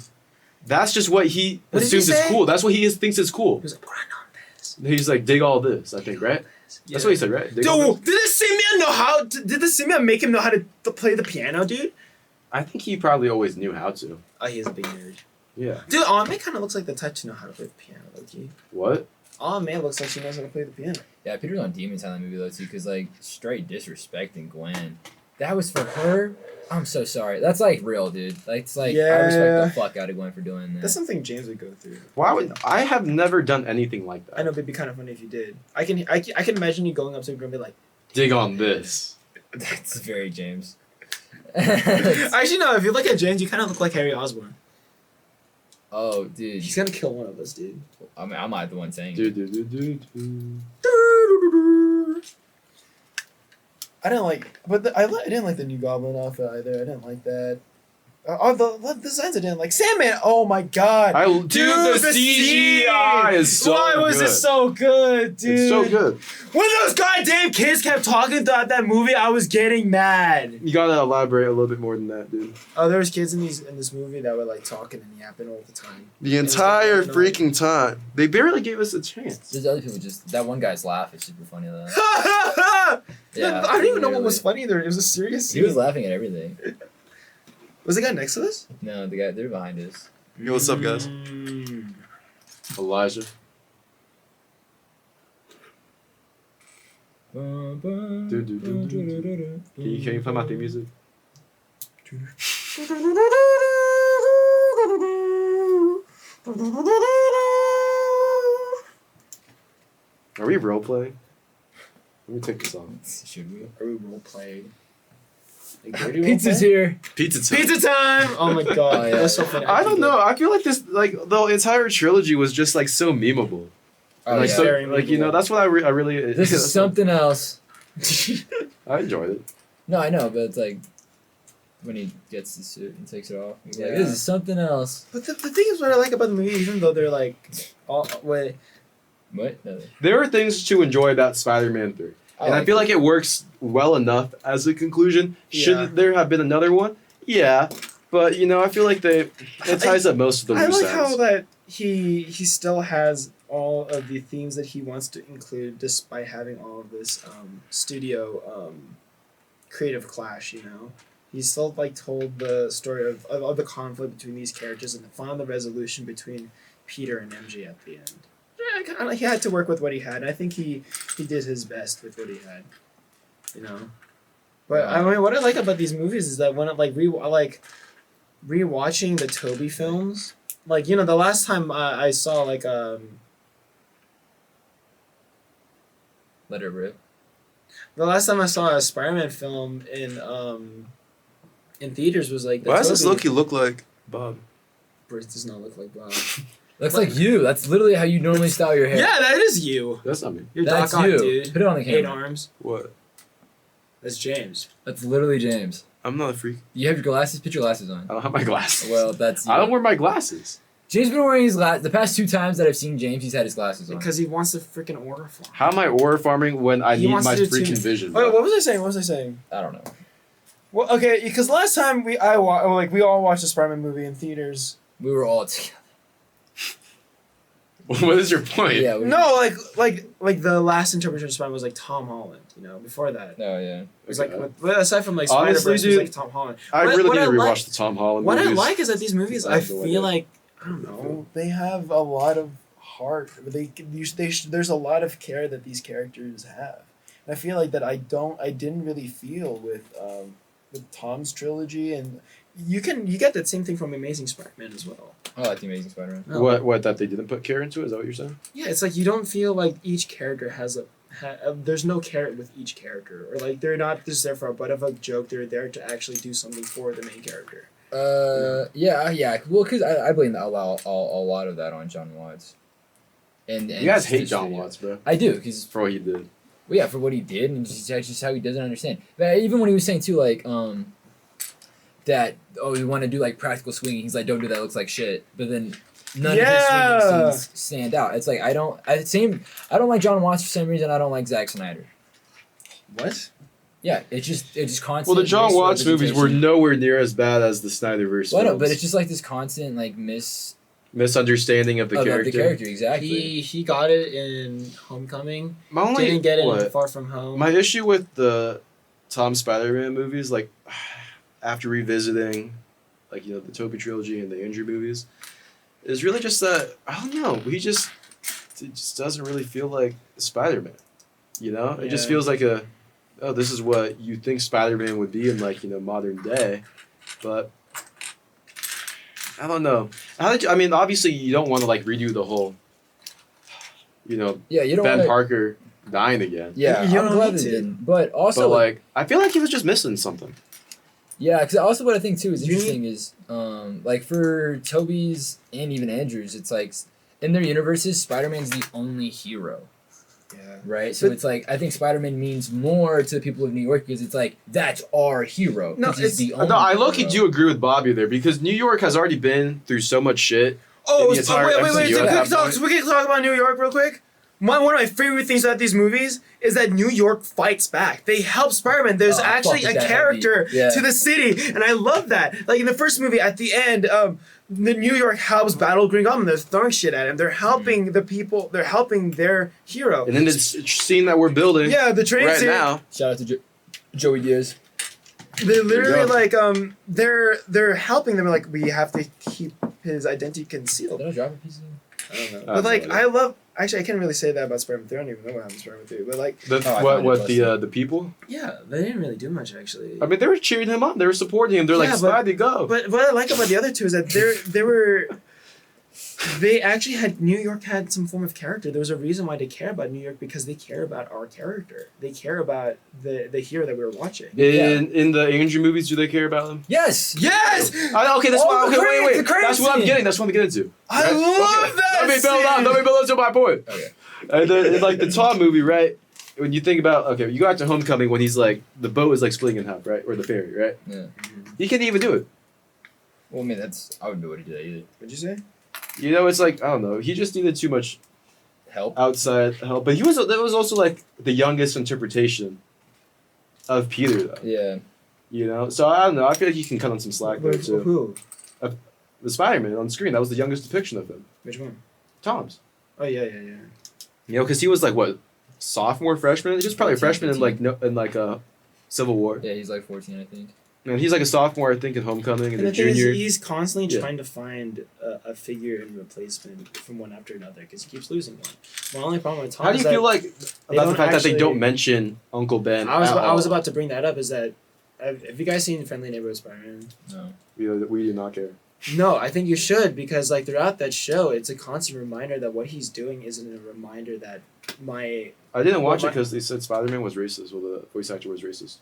That's just what he What did he assumes is say? cool. That's what he thinks is cool. He was like, grind on this. He's like, dig all this, I think, right? That's what he said, right? Dig all Dude, this. did the Simeon make him know how to play the piano, dude? I think he probably always knew how to. Oh, he is a big nerd. Yeah. Dude, Aunt May kind of looks like the type to know how to play the piano, low-key. What? Aunt May looks like she knows how to play the piano. Yeah, Peter's on Demon Time in that movie though too, because like straight disrespecting Gwen. That was for her. I'm so sorry. That's like real, dude. Like it's like I Yeah. respect the fuck out of Gwen for doing that. That's something James would go through. Why would I have never done anything like that? I know, but it'd be kind of funny if you did. I can imagine you going up to a girl and be like, Dig on this. That's very James. actually, no, if you look at James, you kind of look like Harry Osborn. Oh, dude. He's gonna kill one of us, dude. I mean, I'm not the one saying Do it. do do do do. I didn't like, but I didn't like the new Goblin outfit either. I didn't like that. the designs I didn't like. Sandman. Oh my god. Dude, the CGI is so Why was good. it so good, dude? It's so good. When those goddamn kids kept talking about that movie, I was getting mad. You gotta elaborate a little bit more than that, dude. Oh, there was kids in this movie that were like talking and yapping all the time. The entire It was like, freaking time. They barely gave us a chance. There's other people just that one guy's laugh is super funny though. Yeah, I don't even know what was literally. funny there. It was a serious He scene. was laughing at everything. Was the guy next to us? No, the guy they're behind us. Yo, what's up, guys? Elijah. Can you play my theme music? Are we role playing? Let me take this off. Should we? Are we role playing? Pizza's here. Pizza time. Pizza time! Oh my god, Oh, yeah. that's so funny. I don't know. I feel like this, like the entire trilogy was just like so memeable. Oh, Like yeah. so, Very like you know, memeable. that's what I really. This is something else. I enjoyed it. No, I know, but it's like when he gets the suit and takes it off. He's like, Yeah. this is something else. But the thing is, what I like about the movie, even though they're like, all wait, What? No. There are things to enjoy about Spider-Man 3. And I feel like it works well enough as a conclusion. Shouldn't there have been another one? Yeah. But, you know, I feel like it ties up most of the I loose like how ends. that he still has all of the themes that he wants to include, despite having all of this studio creative clash. You know, he still like told the story of the conflict between these characters and found the resolution between Peter and MJ at the end. Yeah, he had to work with what he had. And I think he did his best with what he had. You know, but I mean, what I like about these movies is that when it rewatching the Tobey films. Like, you know, the last time I saw, like, Let it rip. the last time I saw a Spider-Man film in theaters was, like, the Why does this Tobey- Loki look like Bob? Bruce does not look like Bob. Looks like you. That's literally how you normally style your hair. Yeah, that is you. That's not me. You're That's Doc Ock, you. dude. Put it on the 8 camera. arms. What? That's James. That's literally James. I'm not a freak. You have your glasses. Put your glasses on. I don't have my glasses. Well, that's you. I don't wear my glasses. James been wearing his glasses. The past 2 times that I've seen James, he's had his glasses on. Because he wants to freaking order farm. How am I aura farming when I He need wants my to do freaking too- vision? Wait, what was I saying? I don't know. Well, okay, because last time we all watched the Spider-Man movie in theaters. We were all together. What is your point? Yeah. No, like the last interpretation of Spider-Man was like Tom Holland. You know, before that. Oh yeah. It was like, aside from like Honestly, Spider-Verse, it was dude, like Tom Holland. I What- really what need to I rewatch like- the Tom Holland What I movies. like is that these movies, I I have no feel idea. like, I don't know, they have a lot of heart. There's a lot of care that these characters have. And I feel like that I didn't really feel with Tom's trilogy, and you get that same thing from Amazing Spider-Man as well. I like the Amazing Spider-Man. No. What that they didn't put care into? Is that what you're saying? Yeah, it's like you don't feel like each character has there's no care with each character, or like they're not just there for a butt of a joke. They're there to actually do something for the main character. Yeah. Well, because I blame a lot of that on John Watts. And You guys just hate his John video. Watts, bro. I do, because For what he did. well, yeah, for what he did and just how he doesn't understand. But even when he was saying too, like that we want to do like practical swinging, he's like, don't do that, it looks like shit. But then none of his swinging scenes stand out. It's like I don't like John Watts for some reason. I don't like Zack Snyder. What? Yeah, it's just constant. Well, the John racial Watts movies were representation. nowhere near as bad as the Snyderverse Well, I know, films. but it's just like this constant like misunderstanding of the of character. the character exactly. He got it in Homecoming. My only Didn't get it in what? Far From Home. My issue with the Tom Spider-Man movies, like after revisiting, like the Tobey trilogy and the Andrew movies, is really just that I don't know. It just doesn't really feel like Spider-Man. It just Yeah. feels like this is what you think Spider-Man would be in modern day, but I don't know. I mean, obviously you don't want to redo the whole, yeah, you don't Ben wanna, Parker dying again. Yeah, You I'm don't glad need they to. didn't. But also, But I feel like he was just missing something. yeah, because also what I think too is You interesting is like for Toby's and even Andrew's, it's like in their universes, Spider-Man's the only hero. Yeah. right? So But- it's like I think Spider-Man means more to the people of New York because it's like that's our hero. No, 'cause he's it's- the only No, I low-key hero. do agree with Bobby there because New York has already been through so much shit. Oh, The entire wait, MCU so at quick that talk. point. So we can talk about New York real quick. One of my favorite things about these movies is that New York fights back. They help Spider-Man. There's Oh, actually fuck, a that character heavy. Yeah. to the city, and I love that. Like in the first movie, at the end, the New York helps battle Green Goblin. They're throwing shit at him. They're helping the people. They're helping their hero. And then this scene that we're building Yeah, the train right scene. now. Shout out to Joey Diaz. They're literally go. like they're helping them. Like we have to keep his identity concealed. Did I drop a piece of? I don't know. I But have like no idea. I love. Actually, I can't really say that about Spider-Man 3. I don't even know what happened to Spider-Man 3. But like, The, I what found it what busted. the people? yeah, they didn't really do much actually. I mean, they were cheering him on. They were supporting him. They're Yeah, like, but- "Spidey, go!" But what I like about the other two is that they actually had New York had some form of character. There was a reason why they care about New York because they care about our character. They care about the hero that we were watching. In the Andrew movies, do they care about him? Yes. Yes, Okay, that's Oh, why. the Okay, crane- wait. the crane That's what I'm scene. getting. That's what I'm getting to. I Right? love that. Let me build up. scene. Let me build up to my point. Okay. And in like the Tom movie, right? When you think about you go out to Homecoming when he's like the boat is like splitting in half, right? Or the ferry, right? Yeah. He can't even do it. Well, I mean, I wouldn't be able to do that either. What'd you say? You know, it's like I don't know. He just needed too much Help. outside help. But that was also like the youngest interpretation of Peter, though. Yeah. You know, so I don't know. I feel like he can cut on some slack there too. Who? The Spider-Man on screen, that was the youngest depiction of him. Which one? Tom's. Oh yeah. You know, because he was like what, sophomore, freshman. He was probably a 14, freshman in like Civil War. Yeah, he's like 14, I think. And he's like a sophomore, I think, in Homecoming, and And a the thing is, junior. he's constantly Yeah. trying to find a figure in replacement from one after another because he keeps losing one. My only problem with Tom How do is you feel that like they about the don't fact that they actually- don't mention Uncle Ben? I was at all? about to bring that up. Is that have you guys seen Friendly Neighborhood Spider-Man? No. We do not care. No, I think you should because like throughout that show, it's a constant reminder that what he's doing isn't a reminder that my I didn't watch Well, it because they said Spider-Man was racist. Well, the voice actor was racist.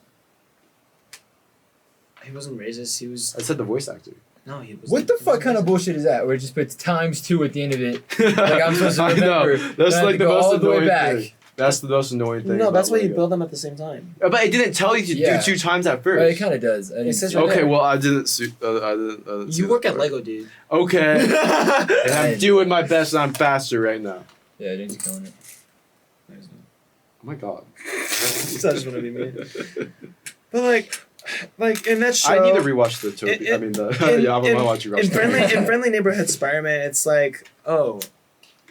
he wasn't racist. He was I said the voice actor. no. He was. What the fuck kind of bullshit is that? Where it just puts ×2 at the end of it. Like I'm supposed to I know. remember. That's I have like to the go most all the way annoying back. thing. That's the most annoying thing. No, that's about why you Lego. build them at the same time. But it didn't tell you to Yeah. do 2 times at But it first. kind of does. I didn't says see right that. Okay, there. well I didn't. I didn't. see You work that at part. Lego, dude. Okay, and I- I'm doing my best, and I'm faster right now. Yeah, James is killing it. Oh my god. So I just want to be mean. But like in that show, I need to rewatch the Toby. in- I mean the. in- Yeah, I in- want to watch you. in friendly neighborhood Spider-Man, it's like, oh,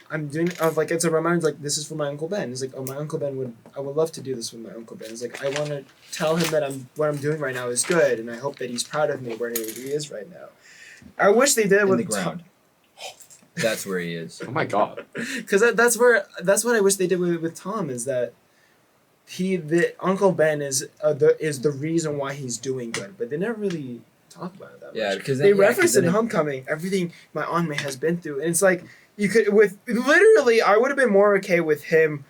I'm doing of like it's a reminder like this is for my Uncle Ben. It's like, oh, my Uncle Ben I would love to do this with my Uncle Ben. It's like I want to tell him that what I'm doing right now is good, and I hope that he's proud of me where he is right now. I wish they did In with the ground. That's where he is. Oh my god. because that's what I wish they did with Tom is that the Uncle Ben is the reason why he's doing good, but they never really talk about it that Yeah, much. because They then, yeah, 'cause reference then in Homecoming everything my Aunt May has been through, and it's like you could with literally I would have been more okay with him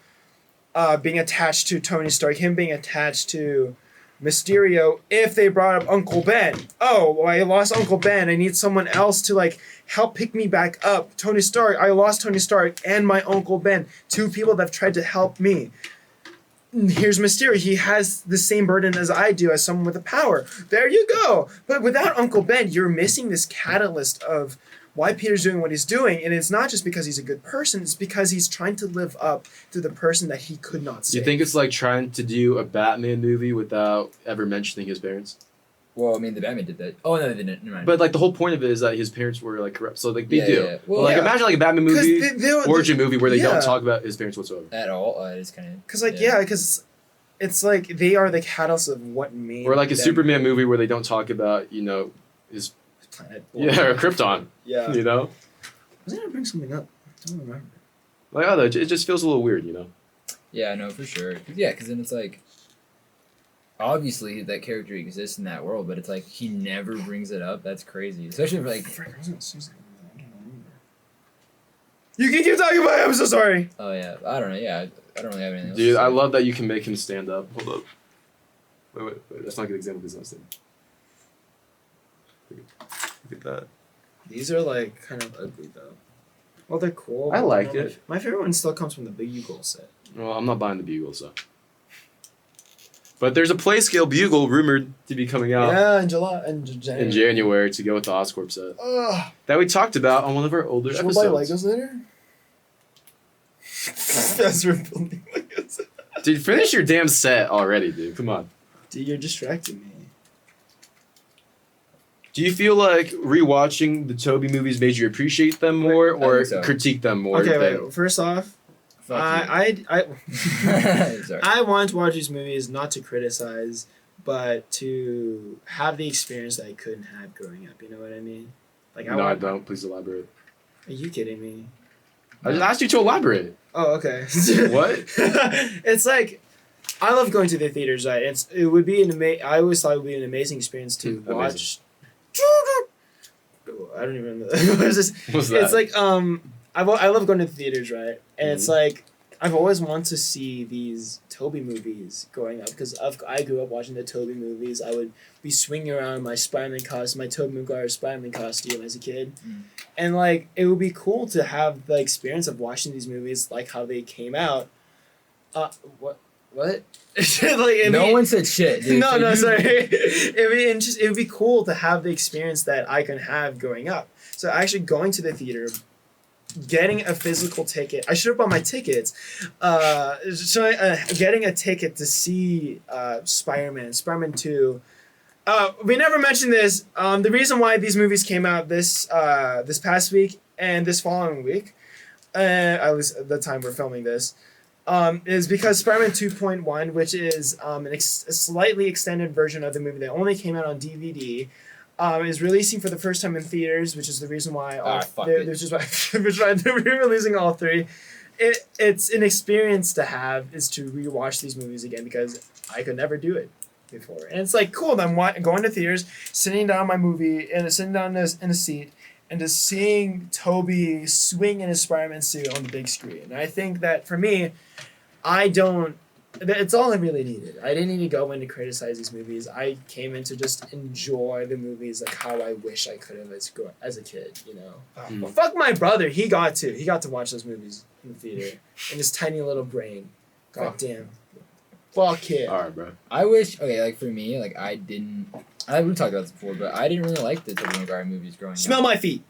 being attached to Tony Stark, him being attached to Mysterio if they brought up Uncle Ben. Oh, well, I lost Uncle Ben. I need someone else to like help pick me back up. Tony Stark. I lost Tony Stark and my Uncle Ben. 2 people that have tried to help me. Here's Mysterio. He has the same burden as I do as someone with a power. There you go. But without Uncle Ben, you're missing this catalyst of why Peter's doing what he's doing. And it's not just because he's a good person. It's because he's trying to live up to the person that he could not save. You think it's like trying to do a Batman movie without ever mentioning his parents? Well, I mean, the Batman did that. Oh no, they didn't. Never mind. But like the whole point of it is that his parents were like corrupt. So like they Yeah, do. yeah. Well, Like yeah. imagine like a Batman 'Cause movie, they- origin movie where they yeah. don't talk about his parents whatsoever. at all, it's kind of. Because because it's like they are the catalyst of what made Or like a them Superman movie where they don't talk about his planet. or Krypton. Yeah. You know. I was gonna bring something up. I don't remember. Like I don't know, it just feels a little weird, you know. Yeah, no, for sure. Yeah, because then it's like, obviously that character exists in that world, but it's like he never brings it up. That's crazy, especially for like. Frick, I was gonna say something. I don't remember. You can keep talking about it. I'm so sorry. Oh yeah, I don't know. Yeah, I don't really have anything. Else Dude, to I say. love that you can make him stand up. Hold up. Wait. That's not a good example because I'm standing. Look at that. These are like kind of ugly though. Well, they're cool. I but like they're not it. My favorite one still comes from the Big U Goal set. Well, I'm not buying the Bugle, so. But there's a play scale Bugle rumored to be coming out Yeah, in July and January. in January to go with the Oscorp set Ugh. that we talked about on one of our older Should we buy episodes. Legos later? As we're building Legos. Dude, finish your damn set already, dude. Come on. Dude, you're distracting me. Do you feel like rewatching the Tobey movies made you appreciate them more or think so. critique them more? Okay, than- wait. First off, Fuck I you. Sorry. I want to watch these movies not to criticize, but to have the experience that I couldn't have growing up. You know what I mean? Like No, I don't. Please elaborate. Are you kidding me? I just asked you to elaborate. Oh, okay. What? It's like I love going to the theaters. Right? It would be I always thought it would be an amazing experience to Amazing. watch. I don't even know. What is this? What's that? It's like I love going to the theaters, right? And it's like I've always wanted to see these Tobey movies growing up because I grew up watching the Tobey movies. I would be swinging around my Spider-Man costume, my Tobey Maguire Spider-Man costume as a kid, and like it would be cool to have the experience of watching these movies like how they came out. What? Like, No one said shit, dude. No, So no, you- sorry. It would be cool to have the experience that I can have growing up. So actually going to the theater, getting a physical ticket. I should have bought my tickets. Getting a ticket to see Spider-Man 2. We never mentioned this. The reason why these movies came out this past week and this following week, at least at the time we're filming this, is because Spider-Man 2.1, which is a slightly extended version of the movie that only came out on DVD, is releasing for the first time in theaters, which is the reason why they're re-releasing all three. It's an experience to have is to rewatch these movies again because I could never do it before, and it's like cool. I'm going to theaters, sitting down my movie and sitting down in a seat. And just seeing Tobey swing in his Spider-Man suit on the big screen. And I think that for me, it's all I really needed. I didn't need to go in to criticize these movies. I came in to just enjoy the movies like how I wish I could have as a kid, you know? Well, fuck my brother. He got to watch those movies in the theater in his tiny little brain. God damn. Fuck him. Alright, bro. I wish, okay, like for me, like we talked about this before, but I didn't really like the Tobey Maguire movies growing Smell up. my feet.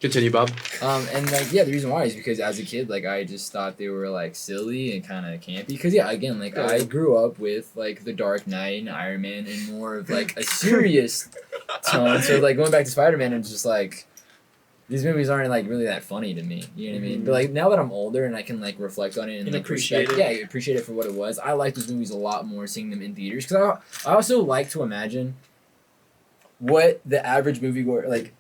Continue, Bob. And like, yeah, the reason why is because as a kid, like, I just thought they were like silly and kind of campy. Because yeah, again, like I grew up with like The Dark Knight and Iron Man and more of like a serious tone. So like going back to Spider-Man, it's just like these movies aren't like really that funny to me. You know what I mean? But like now that I'm older and I can like reflect on it and like appreciate respect, it. yeah, appreciate it for what it was. I like those movies a lot more seeing them in theaters because I also like to imagine what the average moviegoer like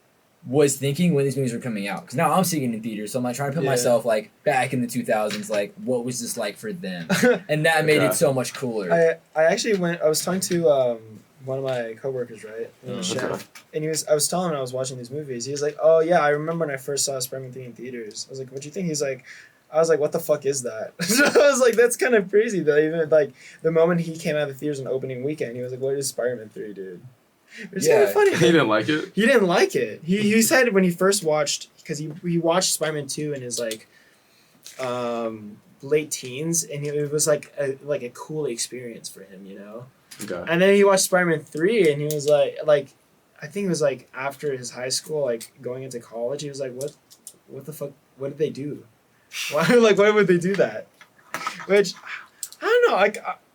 was thinking when these movies were coming out. Because now I'm seeing it in theaters, so I'm like trying to put myself like back in the 2000s, like what was this like for them? And that made it so much cooler. I actually I was talking to one of my coworkers, right? Chef. And I was telling him I was watching these movies. He was like, "Oh yeah, I remember when I first saw Spider-Man 3 in theaters." I was like, "What'd you think?" I was like, "What the fuck is that?" So I was like, "That's kind of crazy." That even like the moment he came out of the theaters on opening weekend, he was like, "What is Spider-Man 3, dude?" It's kind of funny. He didn't like it? He didn't like it. He said when he first watched, because he watched Spider-Man 2 in his like late teens, and it was like a cool experience for him, you know. Okay. And then he watched Spider-Man 3, and he was like I think it was like after his high school, like going into college, he was like, what the fuck? What did they do? Why would they do that? Which I don't know.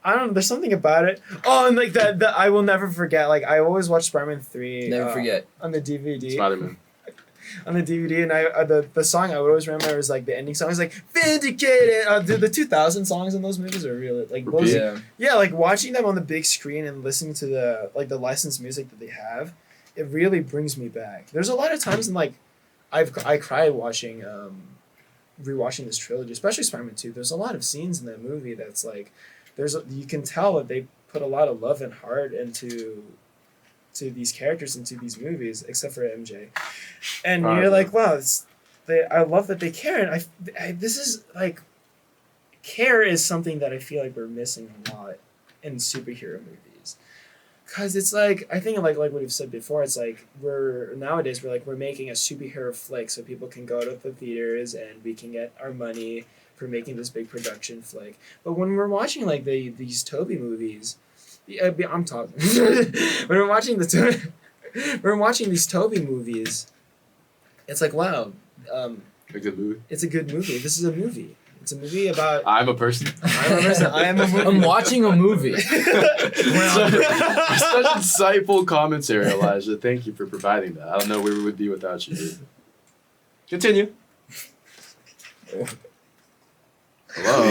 I don't know. There's something about it. Oh, and like that I will never forget. Like I always watch Spider-Man 3. Never forget. On the DVD. Spider-Man. On the DVD, and the song I would always remember is like the ending song is like Vindicated. The 2000 songs in those movies are really like those. Yeah, like watching them on the big screen and listening to the licensed music that they have, it really brings me back. There's a lot of times in like I cried watching rewatching this trilogy, especially Spider-Man 2. There's a lot of scenes in that movie that's like you can tell that they put a lot of love and heart into these characters, into these movies, except for MJ. And you're like, wow, I love that they care. And this is like, care is something that I feel like we're missing a lot in superhero movies. Cause it's like, I think like what we've said before, it's like we're making a superhero flick so people can go to the theaters and we can get our money for making this big production flick. But when we're watching like these Tobey movies, I'm talking. When we're watching we're watching these Tobey movies, it's like wow, A good movie. it's a good movie. This is a movie. It's a movie about. I'm a person. I am a movie. I'm watching a movie. Such insightful commentary, Elijah. Thank you for providing that. I don't know where we would be without you. Dude. Continue. Hello.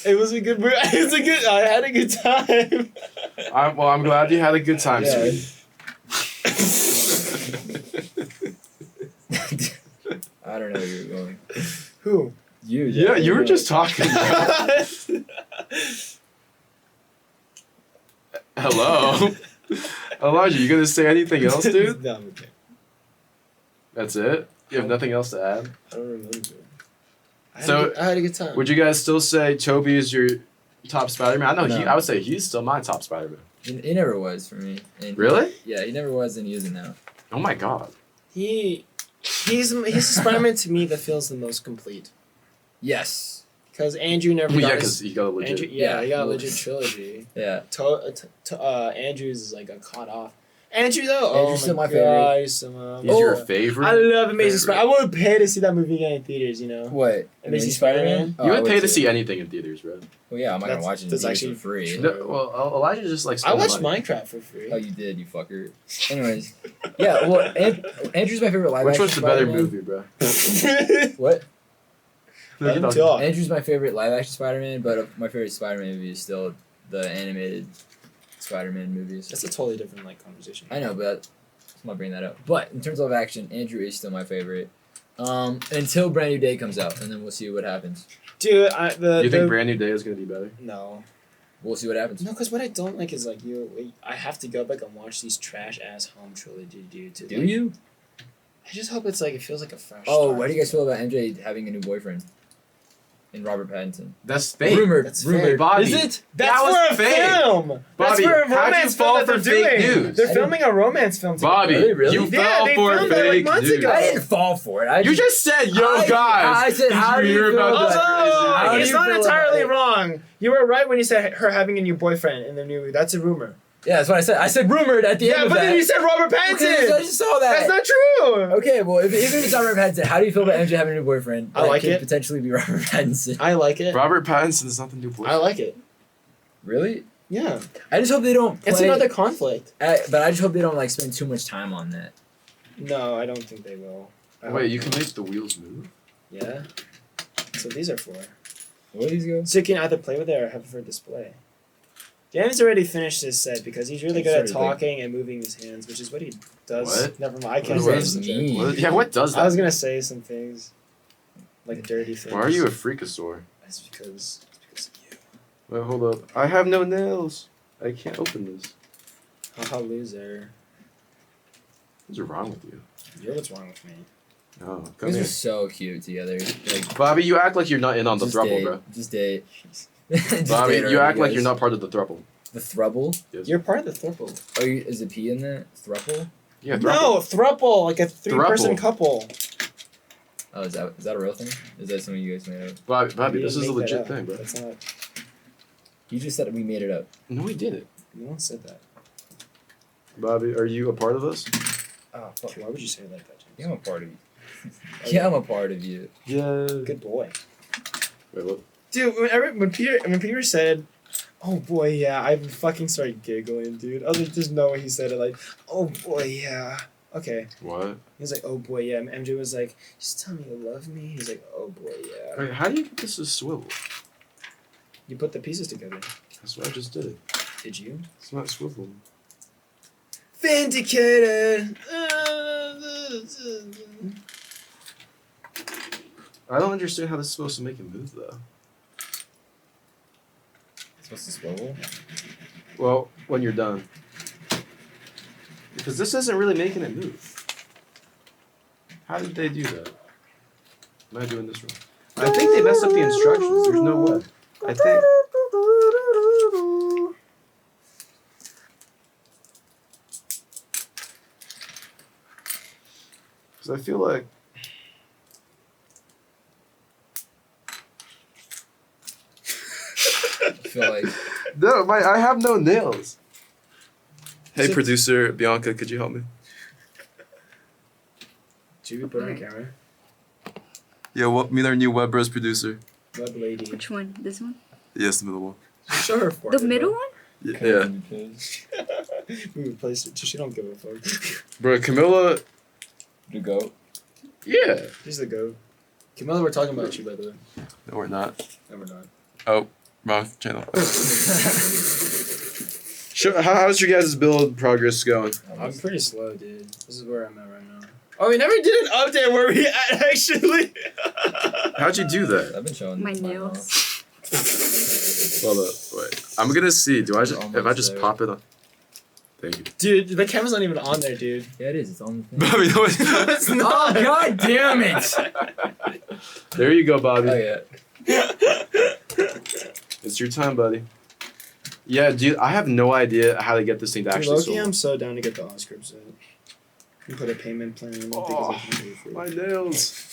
It was a good movie. It's a good. I had a good time. I'm glad you had a good time, Yeah. sweetie. I don't know where you're going. Who? You. Yeah, you were just talking. Hello. Elijah, you gonna say anything else, dude? No, I'm okay. That's it? You have nothing else to add? I don't remember. I had a good time. Would you guys still say Tobey is your top Spider-Man? I know No. I would say he's still my top Spider-Man. He never was for me. And Really? Yeah, he never was, and he isn't now. Oh my god. He's a Spider-Man to me that feels the most complete. Yes. Because Andrew never Well, got yeah, his, because he got a legit. Andrew, he got a legit trilogy. Yeah. Andrew's is like a caught off. Andrew though, Andrew's oh still my my favorite. God, he's still my He's your favorite? I love Amazing favorite. Spider. I would pay to see that movie again in theaters. You know. What? Amazing Spider-Man? Oh, You I would pay to too. see anything in theaters, bro. Well, yeah, I'm not gonna That's- watch it in that's theaters actually for free. true. No, well, Elijah just likes. I watched money. Minecraft for free. Oh, you did, you fucker. Anyways, yeah. Well, Andrew's my favorite live Which action one's the better Spider-Man. movie, bro? What? Look at that. Talk. Andrew's my favorite live action Spider-Man, but my favorite Spider-Man movie is still the animated Spider-Man movies. That's a totally different conversation. I know, but I'm not bringing that up. But in terms of action, Andrew is still my favorite. Until Brand New Day comes out, and then we'll see what happens. Dude, You think Brand New Day is gonna be better? No. We'll see what happens. No, because what I don't like is I have to go back and watch these trash ass home trilogy, dude. To, Do like, you? I just hope it's it feels like a fresh. Oh, start. what do you guys feel about MJ having a new boyfriend? In Robert Pattinson. That's fake. Rumored. That's rumored. fake. Bobby. Is it? That's That was for a fake. film. That's Bobby, for a how'd you romance film fall that they're for fake doing. news? They're filming a romance film together. Bobby, Really? you Yeah, fell they for filmed that, fake months news. ago. I didn't fall for it. You just said, yo, guys. I said, did how you do you hear feel about about this? that? How do It's you not feel entirely about it? wrong. You were right when you said her having a new boyfriend in the new. That's a rumor. Yeah, that's what I said. I said rumored at the Yeah, end of but that. then you said Robert Okay, Pattinson. I just saw that. That's not true. Okay, well, if it's not Robert Pattinson, how do you feel about MJ having a new boyfriend? I that like could it. potentially be Robert Pattinson. I like it. Robert Pattinson is not the new boyfriend. I like it. Really? Yeah, I just hope they don't play, it's another conflict. but I just hope they don't spend too much time on that. No, I don't think they will. I Wait, hope you can not. make the wheels move? Yeah. That's what these are for. What are these going? So you can either play with it or have it for display. James already finished his set because he's really He good at started, like- talking and moving his hands, which is what he does. What? Never mind. I What can't does say that some mean? joke. Yeah, what does that? I was gonna say some things, like dirty things. Why are you a freakasaur? It's because of you. Wait, hold up. I have no nails. I can't open this. Haha, loser. What's wrong with you? You're what's wrong with me. Oh, You come guys here. are so cute together. Like, Bobby, you act like you're not in on the just throuble, date. bro. Just date. Just Bobby, date you already, act like guys. you're not part of the throuble. The throuble? Yes. You're part of the thruple. Oh, is a P in that? Thruple? Yeah, throuble. No, thruple, like a three-person Thruple. couple. Oh, is that a real thing? Is that something you guys made up? Bobby, We this didn't is a make that legit up. thing, bro. That's not. You just said we made it up. No, we did it. No one said that. Bobby, are you a part of us? Oh, fuck. Why would you say it like that, James? Yeah, I'm a part of you. Yeah, I'm a part of you. Yeah. Good boy. Wait, what? Dude, when Peter said, "Oh boy, yeah," I fucking started giggling, dude. I was like, "There's no way he said it like, oh boy, yeah." Okay. What? He was like, "Oh boy, yeah." And MJ was like, "Just tell me you love me." He's like, "Oh boy, yeah." Wait, how do you get this to swivel? You put the pieces together. That's what I just did. Did you? It's not swiveling. Vindicated. I don't understand how this is supposed to make it move, though. It's supposed to swivel? Well, when you're done. Because this isn't really making it move. How did they do that? Am I doing this wrong? I think they messed up the instructions. There's no way. I think. Because I feel like. feel like. No, I have no nails. Hey, So- producer Bianca, could you help me? Should we put on camera? Yeah, meet our new Web Bros producer. Web lady. Which one? This one? Yes, the middle one. Show her for The middle one? Yeah. We replaced it. She don't give a fuck. Bro, Camilla. The goat. Yeah. She's the goat. Camilla, we're talking about you, by the way. No, we're not. No, we're not. Oh, wrong channel. How's your guys' build progress going? I'm pretty slow, dude. This is where I'm at right now. Oh, we never did an update where we at, actually. How'd you do that? I've been showing My nails. Hold up, wait. I'm gonna see. Do I just if I Almost just there. pop it on? Thank you. Dude, the camera's not even on there, dude. Yeah, it is. It's on the thing. Bobby, no, it's not. It's not. Oh, god damn it! There you go, Bobby. Oh, yeah. It's your time, buddy. Yeah, dude, I have no idea how to get this thing to Dude, actually Loki, sold. I'm so down to get the Oscar set. You put a payment plan in Oh, because I can pay for it. my nails.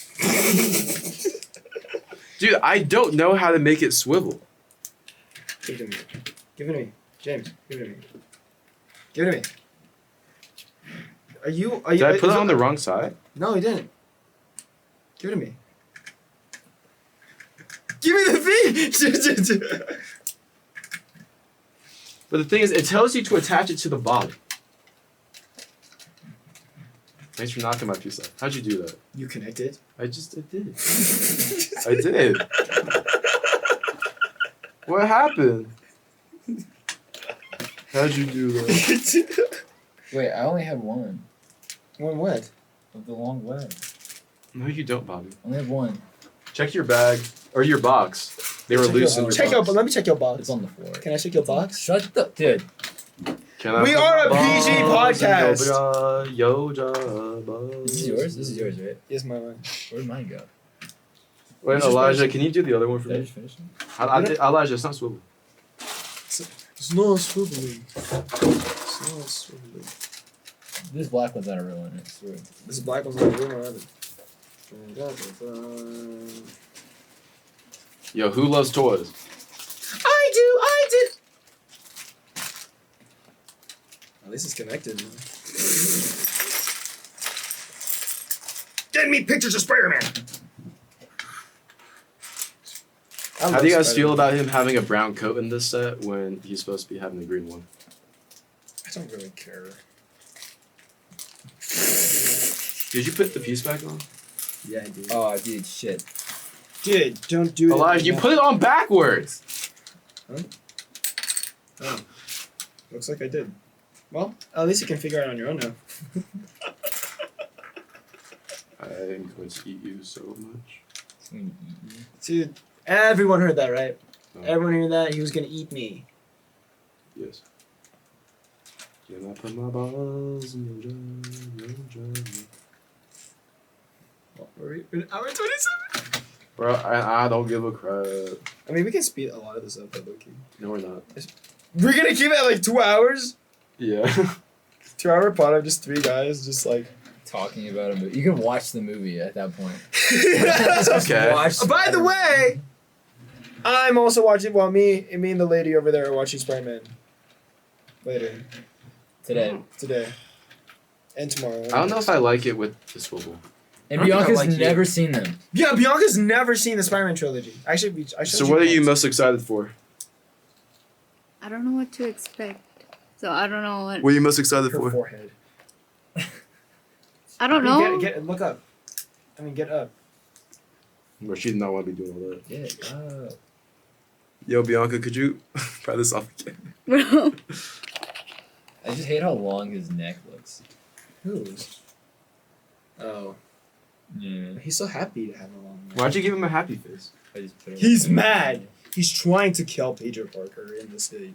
Dude, I don't know how to make it swivel. Give it to me. Give it to me. James, give it to me. Give it to me. Are you? Did I put it on the wrong side? No, he didn't. Give it to me. Give me the feet! But the thing is, it tells you to attach it to the bottom. Thanks for knocking my piece off. How'd you do that? You connected? I did. I did. What happened? How'd you do that? Wait, I only have one One what? of the long web. No, you don't, Bobby. I only have one. Check your bag or your box. They were loose in your Check your, box. let me check your box. It's on the floor. Can I check your box? Shut the dude. Can I We put are my a PG balls in podcast. your job? This is yours. This is yours, right? Yes, my man. Where'd mine go? Wait, You just Elijah, finished. can you do the other one for Did I me? just finish it? Elijah, it's not swivel. It's no swiveling. It's no swiveling. This black one's not a real one. It's weird. This is black one's not real one either. Yo, who loves toys? I do. At least it's connected. Get me pictures of Spider-Man. How do you guys feel about him having a brown coat in this set when he's supposed to be having a green one? I don't really care. Did you put the piece back on? Yeah, I do. Oh, dude, shit. Dude, don't do Elijah, you put it on backwards! Oh. Looks like I did. Well, at least you can figure it out on your own now. I'm going to eat you so much. It's gonna eat you. Dude, everyone heard that, right? No. Everyone heard that. He was gonna eat me. Yes. Can I put my balls in your jar? What were we? An hour 27? Bro, I don't give a crap. I mean, we can speed a lot of this up, though, Loki. No, we're not. We're gonna keep it at like 2 hours? Yeah. 2 hour pod of just 3 guys, just like. Talking about a movie. You can watch the movie at that point. It's okay. Watch By the way, I'm also watching. Well, me and the lady over there are watching Spider-Man. Later Today. today, and tomorrow. I don't know if I like it with the swivel. And I don't think I Bianca's like you. never seen them. Yeah, Bianca's never seen the Spider-Man trilogy. Actually, I showed So what are you once. most excited for? I don't know what to expect. So I don't know what. What are you most excited Her for? forehead. I don't know. Get look up. I mean, get up. Or she did not want to be doing all that. Yeah. Yo, Bianca, could you try this off again? Bro. I just hate how long his neck looks. Who's? Oh, Yeah. he's so happy to have a long neck. Why'd you give him a happy face? I just put it He's mad. He's trying to kill Peter Parker in the city.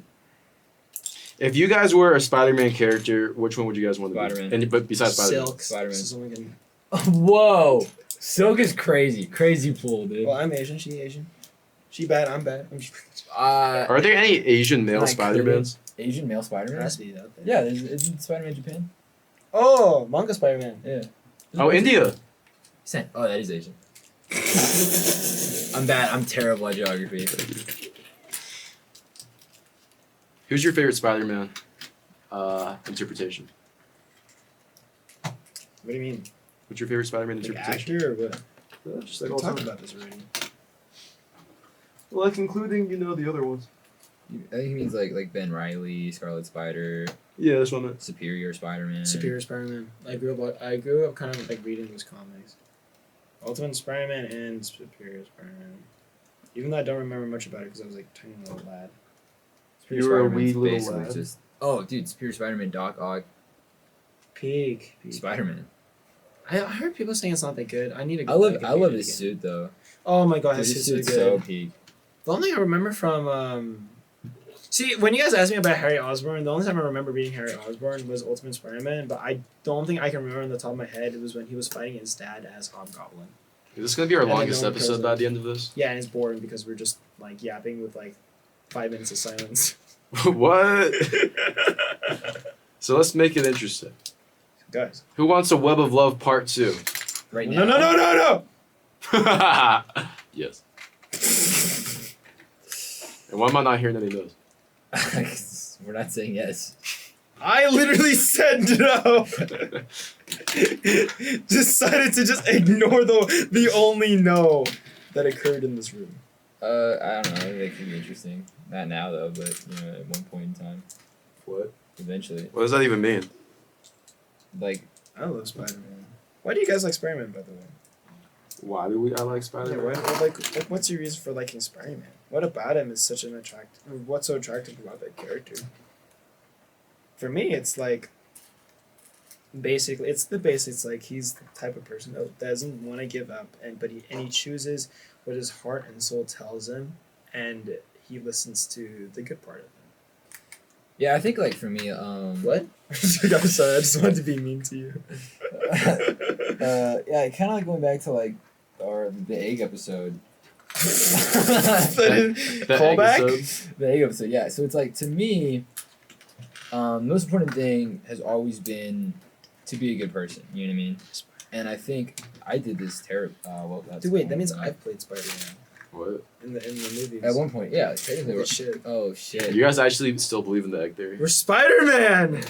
If you guys were a Spider-Man character, which one would you guys want to be? Spider-Man. And but besides Spider-Man. Silk. Spider-Man. This is only getting- Whoa! Silk is crazy. Crazy pool, dude. Well, I'm Asian. She Asian. She bad. I'm bad. I'm just. Are there any Asian male Like Spider-Mans? Asian male Spider-Man? Has to be out there. Yeah, isn't Spider-Man Japan? Oh, manga Spider-Man. Yeah. Oh, India. Oh, that is Asian. I'm bad. I'm terrible at geography. Who's your favorite Spider-Man interpretation? What do you mean? What's your favorite Spider-Man Like interpretation? actor or what? Just We like all talked time. about this already. Like including the other ones. I think he means like Ben Riley, Scarlet Spider, Yeah, that's what I meant. Superior Spider-Man. Superior Spider-Man. I grew up kind of like reading those comics. Ultimate Spider-Man and Superior Spider-Man. Even though I don't remember much about it because I was like a tiny little lad. Superior You were a Spider-Man's wee little basically lad. just dude, Superior Spider-Man, Doc Ock, Peak. Spider-Man. I heard people saying it's not that good. I need to. I love read it his again. suit though. Oh my god, Dude, his his suit's suit's so so good. peak. The only thing I remember from see, when you guys asked me about Harry Osborn, the only time I remember reading Harry Osborn was Ultimate Spider-Man, but I don't think I can remember on the top of my head. It was when he was fighting his dad as Hobgoblin. Is this gonna be our And then longest no one episode kills by him. the end of this? Yeah, and it's boring because we're just like yapping with like 5 minutes of silence. What? So let's make it interesting. Guys. Who wants a Web of Love Part 2? Right No, now. no. Yes. And why am I not hearing any no's? We're not saying yes. I literally said no. Decided to just ignore the only no that occurred in this room. I don't know. That could be interesting. Not now though, but at one point in time, What? eventually. What does that even mean? Like, I love Spider-Man. Why do you guys like Spider-Man, by the way? Why do I like Yeah, Spider-Man? like what's your reason for liking Spider-Man? What about him is such an attractive? What's so attractive about that character? For me, it's like basically it's the basics. Like he's the type of person that doesn't want to give up, but he chooses what his heart and soul tells him, and he listens to the good part of him. yeah, I think like for me, What? I'm sorry, I just wanted to be mean to you. yeah, kind of like going back to like the egg episode. The Callback? episode? The egg episode, yeah. So it's like to me, the most important thing has always been to be a good person. You know what I mean? And I think I did this terrible. Well, that's Dude, wait, that means I've played Spider-Man What? in the movies. at one point. Yeah, technically. Holy We're, shit. oh shit. You guys actually still believe in the egg theory? We're Spider-Man!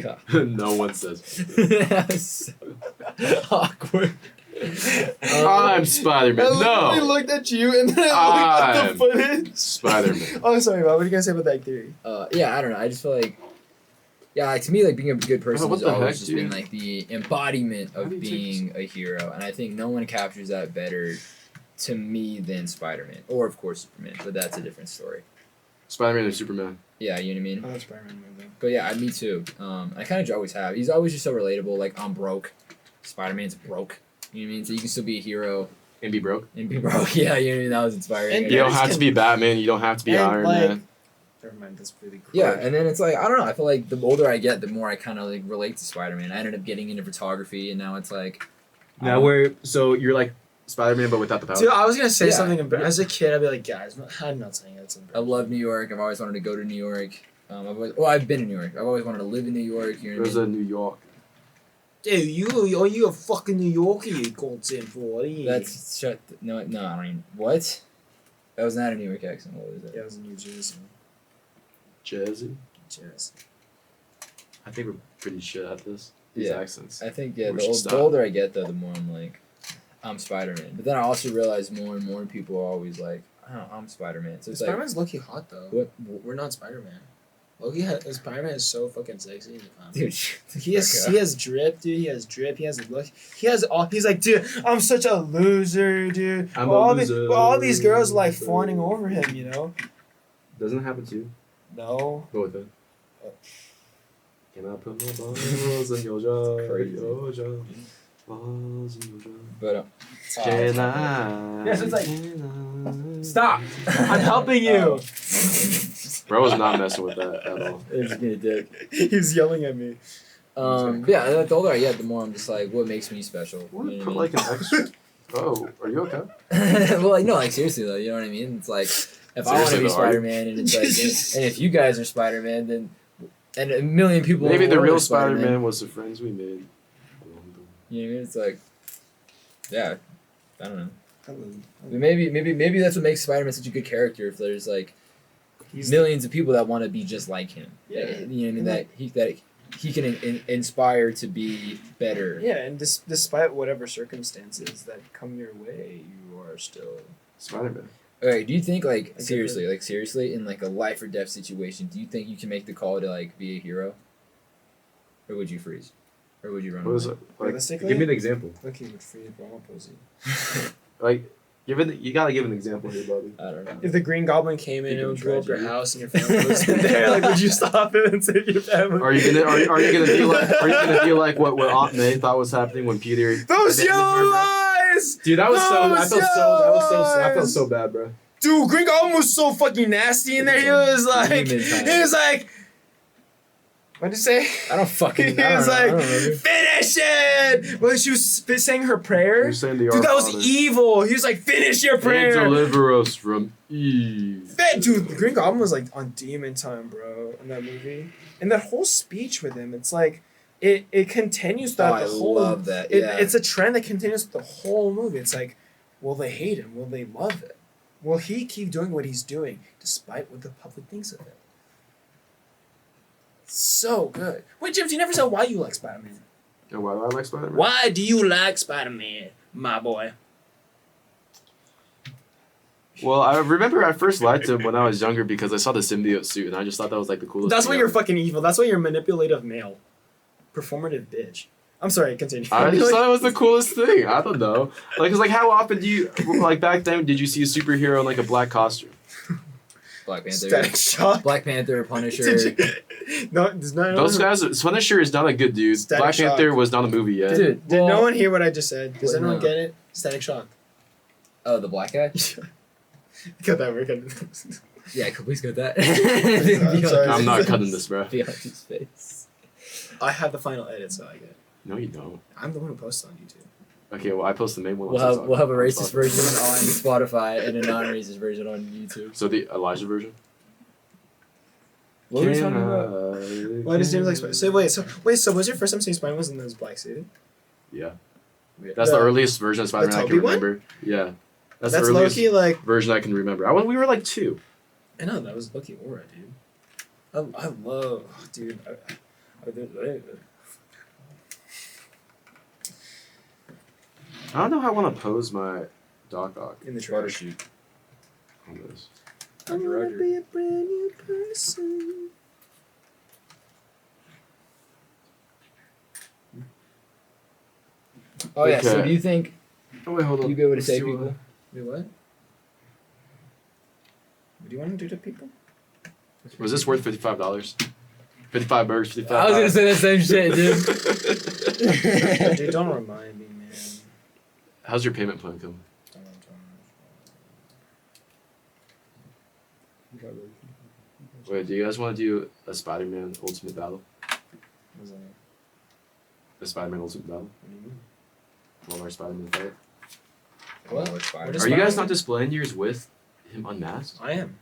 God. No one says. That was so awkward. I'm Spider-Man. I No! looked at you and then I looked at the footage. Spider-Man. Oh, sorry, Bob. What do you guys say about that theory? Yeah, I don't know. I just feel like, yeah, like, to me, like being a good person what has the heck, always just been dude? like the embodiment How of do you take being a hero, and I think no one captures that better to me than Spider-Man, or of course Superman, but that's a different story. Spider-Man or Superman? Yeah, you know what I mean. I love Spider-Man more though. But yeah, me too. I kind of always have. He's always just so relatable. Like I'm broke, Spider-Man's broke. You know what I mean? So you can still be a hero And be broke? and be broke. Yeah, you know what I mean? That was inspiring. And You don't There's have to be Batman. You don't have to be And, Iron like, Man. Never mind, that's really cool. Yeah, and then it's like I don't know. I feel like the older I get, the more I kind of like relate to Spider-Man. I ended up getting into photography, and now it's like So you're like Spider-Man but without the power? Dude, I was gonna say Yeah. something. As a kid, I'd be like, guys, I'm not saying that's I embarrassing. love New York. I've always wanted to go to New York. I've been in New York. I've always wanted to live in New York. You know what There's I a mean? New York. Dude, you a fucking New Yorker, you goddamn boy. That's no. I don't even. What? That was not a New York accent. What was Yeah, that? it was in New Jersey. Jersey? Jersey. I think we're pretty shit at this. These Yeah. accents. I think yeah. We The, should the stop. older I get, though, the more I'm like, I'm Spider-Man. But then I also realize more and more people are always like, I'm Spider-Man. So it's like, Spider-Man's low-key hot though. what? We're not Spider-Man. Spider-Man is so fucking sexy in the comics. Dude, shut the He has fuck he up. has drip, dude. He has drip. He has a look. He has all. He's like, dude, I'm such a loser, dude. I'm But a all loser. but all these girls are like fawning over him, you know. Doesn't it happen to you? No. Go with it. Can I put my balls in your jar? Crazy. Your jar. Balls in your jar. But Can I? Yeah, so it's like- Can I- Stop. I'm helping you. Bro was not messing with that at all. they're just being a dick. He's yelling at me. Yeah, the older I get, the more I'm just like, what makes me special? You know Put what like an extra. Oh, are you okay? I mean? Well, like no, like seriously though, you know what I mean? It's like if I want to Seriously be though, are you? Spider-Man, and it's like, and if you guys are Spider-Man, then and a million people. Maybe in the world real are Spider-Man. Spider-Man was the friends we made. You know what I mean? It's like, yeah, I don't know. Maybe that's what makes Spider-Man such a good character. If there's like millions of people that want to be just like him, Yeah. you know what I mean, that he can inspire to be better. Yeah, and despite whatever circumstances that come your way, you are still Spider-Man. Okay, do you think like I get seriously in like a life or death situation, do you think you can make the call to like be a hero, or would you freeze, or would you run What is away? it? Like, Realistically? give me an example. Look, he would free Obama pussy. Like, you gotta give an example here, buddy. I don't know. If the Green Goblin came in Think and of would blow up your tragedy. house and your family was in there, like, would you stop him and save your family? Are you gonna feel like what Aunt May thought was happening when Peter? Those abandoned her, yellow bro? eyes! Dude, I felt Those so bad, bro. Dude, Green Goblin was so fucking nasty in there. He was like, what'd you say? I don't fucking. He I don't was know, I like, don't remember. finish it! When she was saying her prayer, You're saying the dude, that was Our Father. evil. He was like, finish your And prayer. deliver us from Eve. Dude, the Green Goblin was like on demon time, bro, in that movie. And that whole speech with him, it's like, it continues throughout I the whole. love that. Yeah. It's a trend that continues the whole movie. It's like, will they hate him? Will they love it? Will he keep doing what he's doing despite what the public thinks of him? So good. Wait, James, you never said why you like Spider-Man. And why do I like Spider-Man? Why do you like Spider-Man, my boy? Well, I remember I first liked him when I was younger because I saw the symbiote suit and I just thought that was like the coolest That's thing why you're ever. fucking evil. That's why you're a manipulative male. Performative bitch. I'm sorry, continue. I just thought it was the coolest thing. I don't know. Like, it's like, how often do you, like, back then, did you see a superhero in, like, a black costume? Black Panther. Static Shock. Black Panther, Punisher. Did you? No, there's not. Those guys, Punisher is not a good dude. Static Black Shock. Panther was not a movie yet. Dude, Did well- no one hear what I just said? Does Wait, anyone no. get it? Static Shock. Oh, the black guy. Cut that. We're cutting this. Yeah, please got that. I'm sorry. I'm not cutting this, bro. Beyond his face. I have the final edit, so I get it. No, you don't. I'm the one who posts on YouTube. Okay, well, I post the main one. We'll on have TikTok. we'll have a On racist Spotify. version on Spotify and a non-racist version on YouTube. So the Elijah version? What were we talking about? Why does James like Spider? So was your first time seeing Spider-Man was in those black suit? Yeah. That's the earliest version of Spider-Man I can Tobey one? remember. Yeah. That's the That's earliest low-key, like, version I can remember. We were like 2. I know that was Loki Aura, dude. I love, dude. I don't know how I want to pose my Doc Ock In the Photo trash. shoot. on this. I'm gonna be a brand new person. Oh yeah. So Okay. do you think Oh, wait, hold on. you'd be able to Let's save see what- people? Wait, what? What do you want to do to people? Was this worth $55? 55 burgers, 55 I was gonna say the same shit, dude. Dude, don't remind me, man. How's your payment plan coming? Wait, do you guys want to do a Spider-Man Ultimate Battle? What's that? A Spider-Man Ultimate Battle? What do you mean? Walmart Spider-Man fight? What? What is Are you guys Spider-Man? not displaying yours with him unmasked? I am.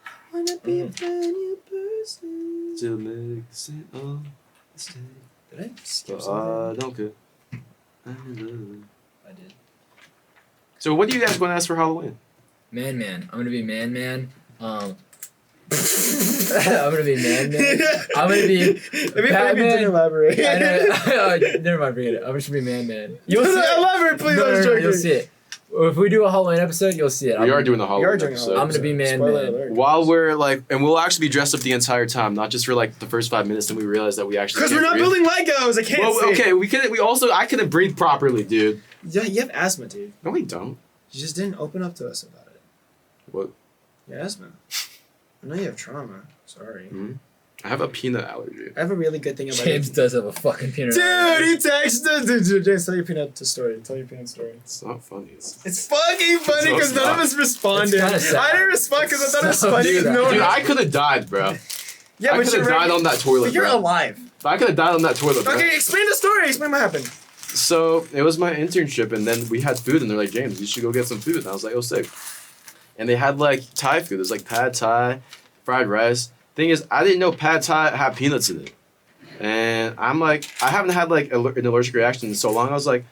I wanna be a brand new person. To make the same mistake. Did I skip something? Don't care. I did. So what do you guys want to ask for Halloween? Man. I'm gonna be Man. I'm gonna be Man. I'm gonna be. It'd be funny if you Batman. didn't elaborate. I know, never mind, forget it. I'm just gonna be Man. You'll see it. Elaborate, please. No, I was no, joking. you'll see it. If we do a Halloween episode, you'll see it. We are doing the Halloween doing episode. I'm gonna be Man. Spoiler alert. While we're like, and we'll actually be dressed up the entire time, not just for like the first 5 minutes, and we realize that we actually. Because we're can't not breathe. building Legos. I can't Well, see. okay, we couldn't. We also, I couldn't breathe properly, dude. Yeah, you have asthma, dude. No, we don't. You just didn't open up to us about it. What? Your asthma. I know you have trauma. Sorry. I have a peanut allergy. I have a really good thing about James it. does have a fucking peanut. Dude, allergy. he texted. Dude, James, tell your peanut story. Tell your peanut story. It's not funny. It's fucking funny No, because it's none of not. us responded. It's kinda sad. I didn't respond because I thought it was So funny. dude, No one Dude, I could have died, bro. yeah, I but could you're have died on that toilet, But you're bro. alive. I could have died on that toilet, bro. Okay, explain the story. Explain what happened. So it was my internship, and then we had food, and they're like, James, you should go get some food. And I was like, oh, sick. And they had like Thai food. There's like pad Thai, fried rice. Thing is, I didn't know pad Thai had peanuts in it. And I'm like, I haven't had like an allergic reaction in so long. I was like,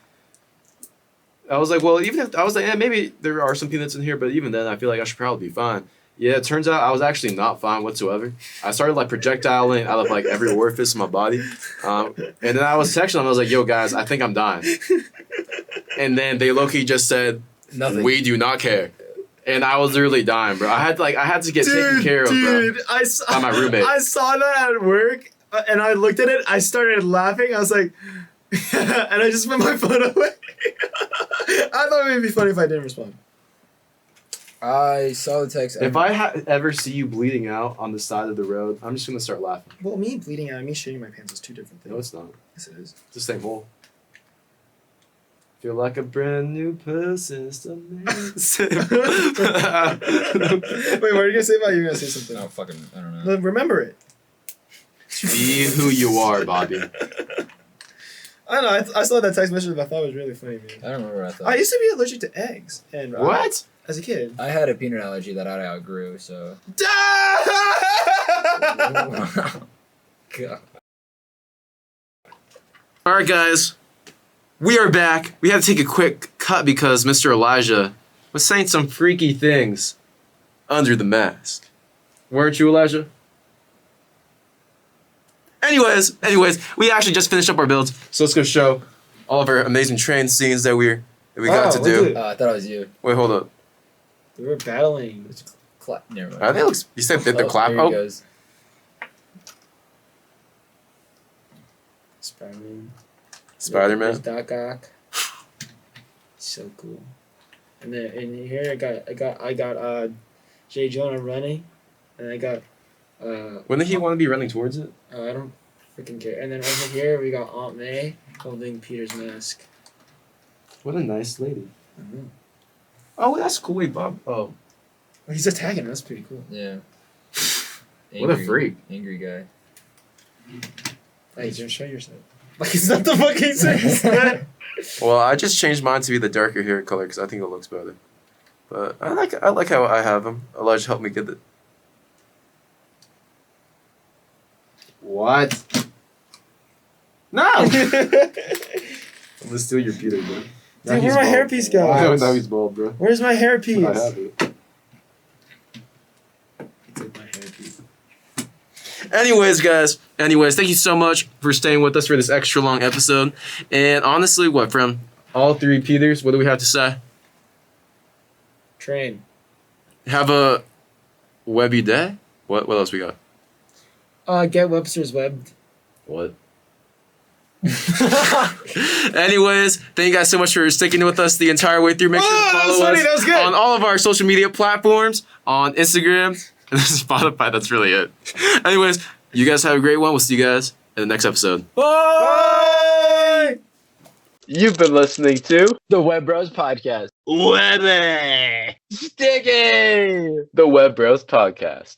I was like, well, even if I was like, maybe there are some peanuts in here, but even then, I feel like I should probably be fine. Yeah, it turns out I was actually not fine whatsoever. I started like projectiling out of like every orifice in my body, and then I was texting them. I was like, "Yo, guys, I think I'm dying." And then they low-key just said, Nothing. "We do not care." And I was literally dying, bro. I had to get taken care of, bro, by my roommate. I saw that at work, and I looked at it. I started laughing. I was like, and I just put my phone away. I thought it would be funny if I didn't respond. I saw the text. If I ever see you bleeding out on the side of the road, I'm just gonna start laughing. Well, me bleeding out and me shitting my pants is two different things. No, it's not. Yes, it is. It's the same hole. Feel like a brand new person. It's amazing. Wait, what are you gonna say about it? You're gonna say something. No, fucking, I don't know. No, remember it. Be who you are, Bobby. I don't know. I saw that text message, but I thought it was really funny, man. I don't remember what I thought. I used to be allergic to eggs, and What? as a kid. I had a peanut allergy that I outgrew, so. God. All right, guys. We are back. We had to take a quick cut because Mr. Elijah was saying some freaky things under the mask. Weren't you, Elijah? Anyways, we actually just finished up our builds, so let's go show all of our amazing train scenes that we got to look do. at it. I thought it was you. Wait, hold up. We were battling. Never mind. I think it looks. You said the clap. There he Oh, goes. Spider-Man. Spider-Man. There's Doc Ock. So cool. And then in here I got J. Jonah running, and I got Wouldn't he want to be running towards it? I don't freaking care. And then over here we got Aunt May holding Peter's mask. What a nice lady. Mhm. Oh, that's cool. Wait, Bob. Oh, Oh, he's attacking. That's pretty cool. Yeah. What a freak. Angry guy. Hey, just show yourself. Like it's not the fucking sense. well, I just changed mine to be the darker hair color because I think it looks better. But I like how I have them. Elijah helped me get it. What? No! I'm gonna steal your Peter, bro. Dude, where's my hairpiece go? No, now he's bald, bro. Where's my hairpiece? I have it. Take my hairpiece. Anyways, guys. Thank you so much for staying with us for this extra long episode. And honestly, from all three Peters, what do we have to say? Train. Have a webby day? What else we got? Get Webster's webbed. What? Anyways, thank you guys so much for sticking with us the entire way through. Make sure to follow us on all of our social media platforms, on Instagram, and Spotify. That's really it. Anyways, you guys have a great one. We'll see you guys in the next episode. Bye! You've been listening to The Web Bros Podcast. Webby Sticky! the Web Bros Podcast.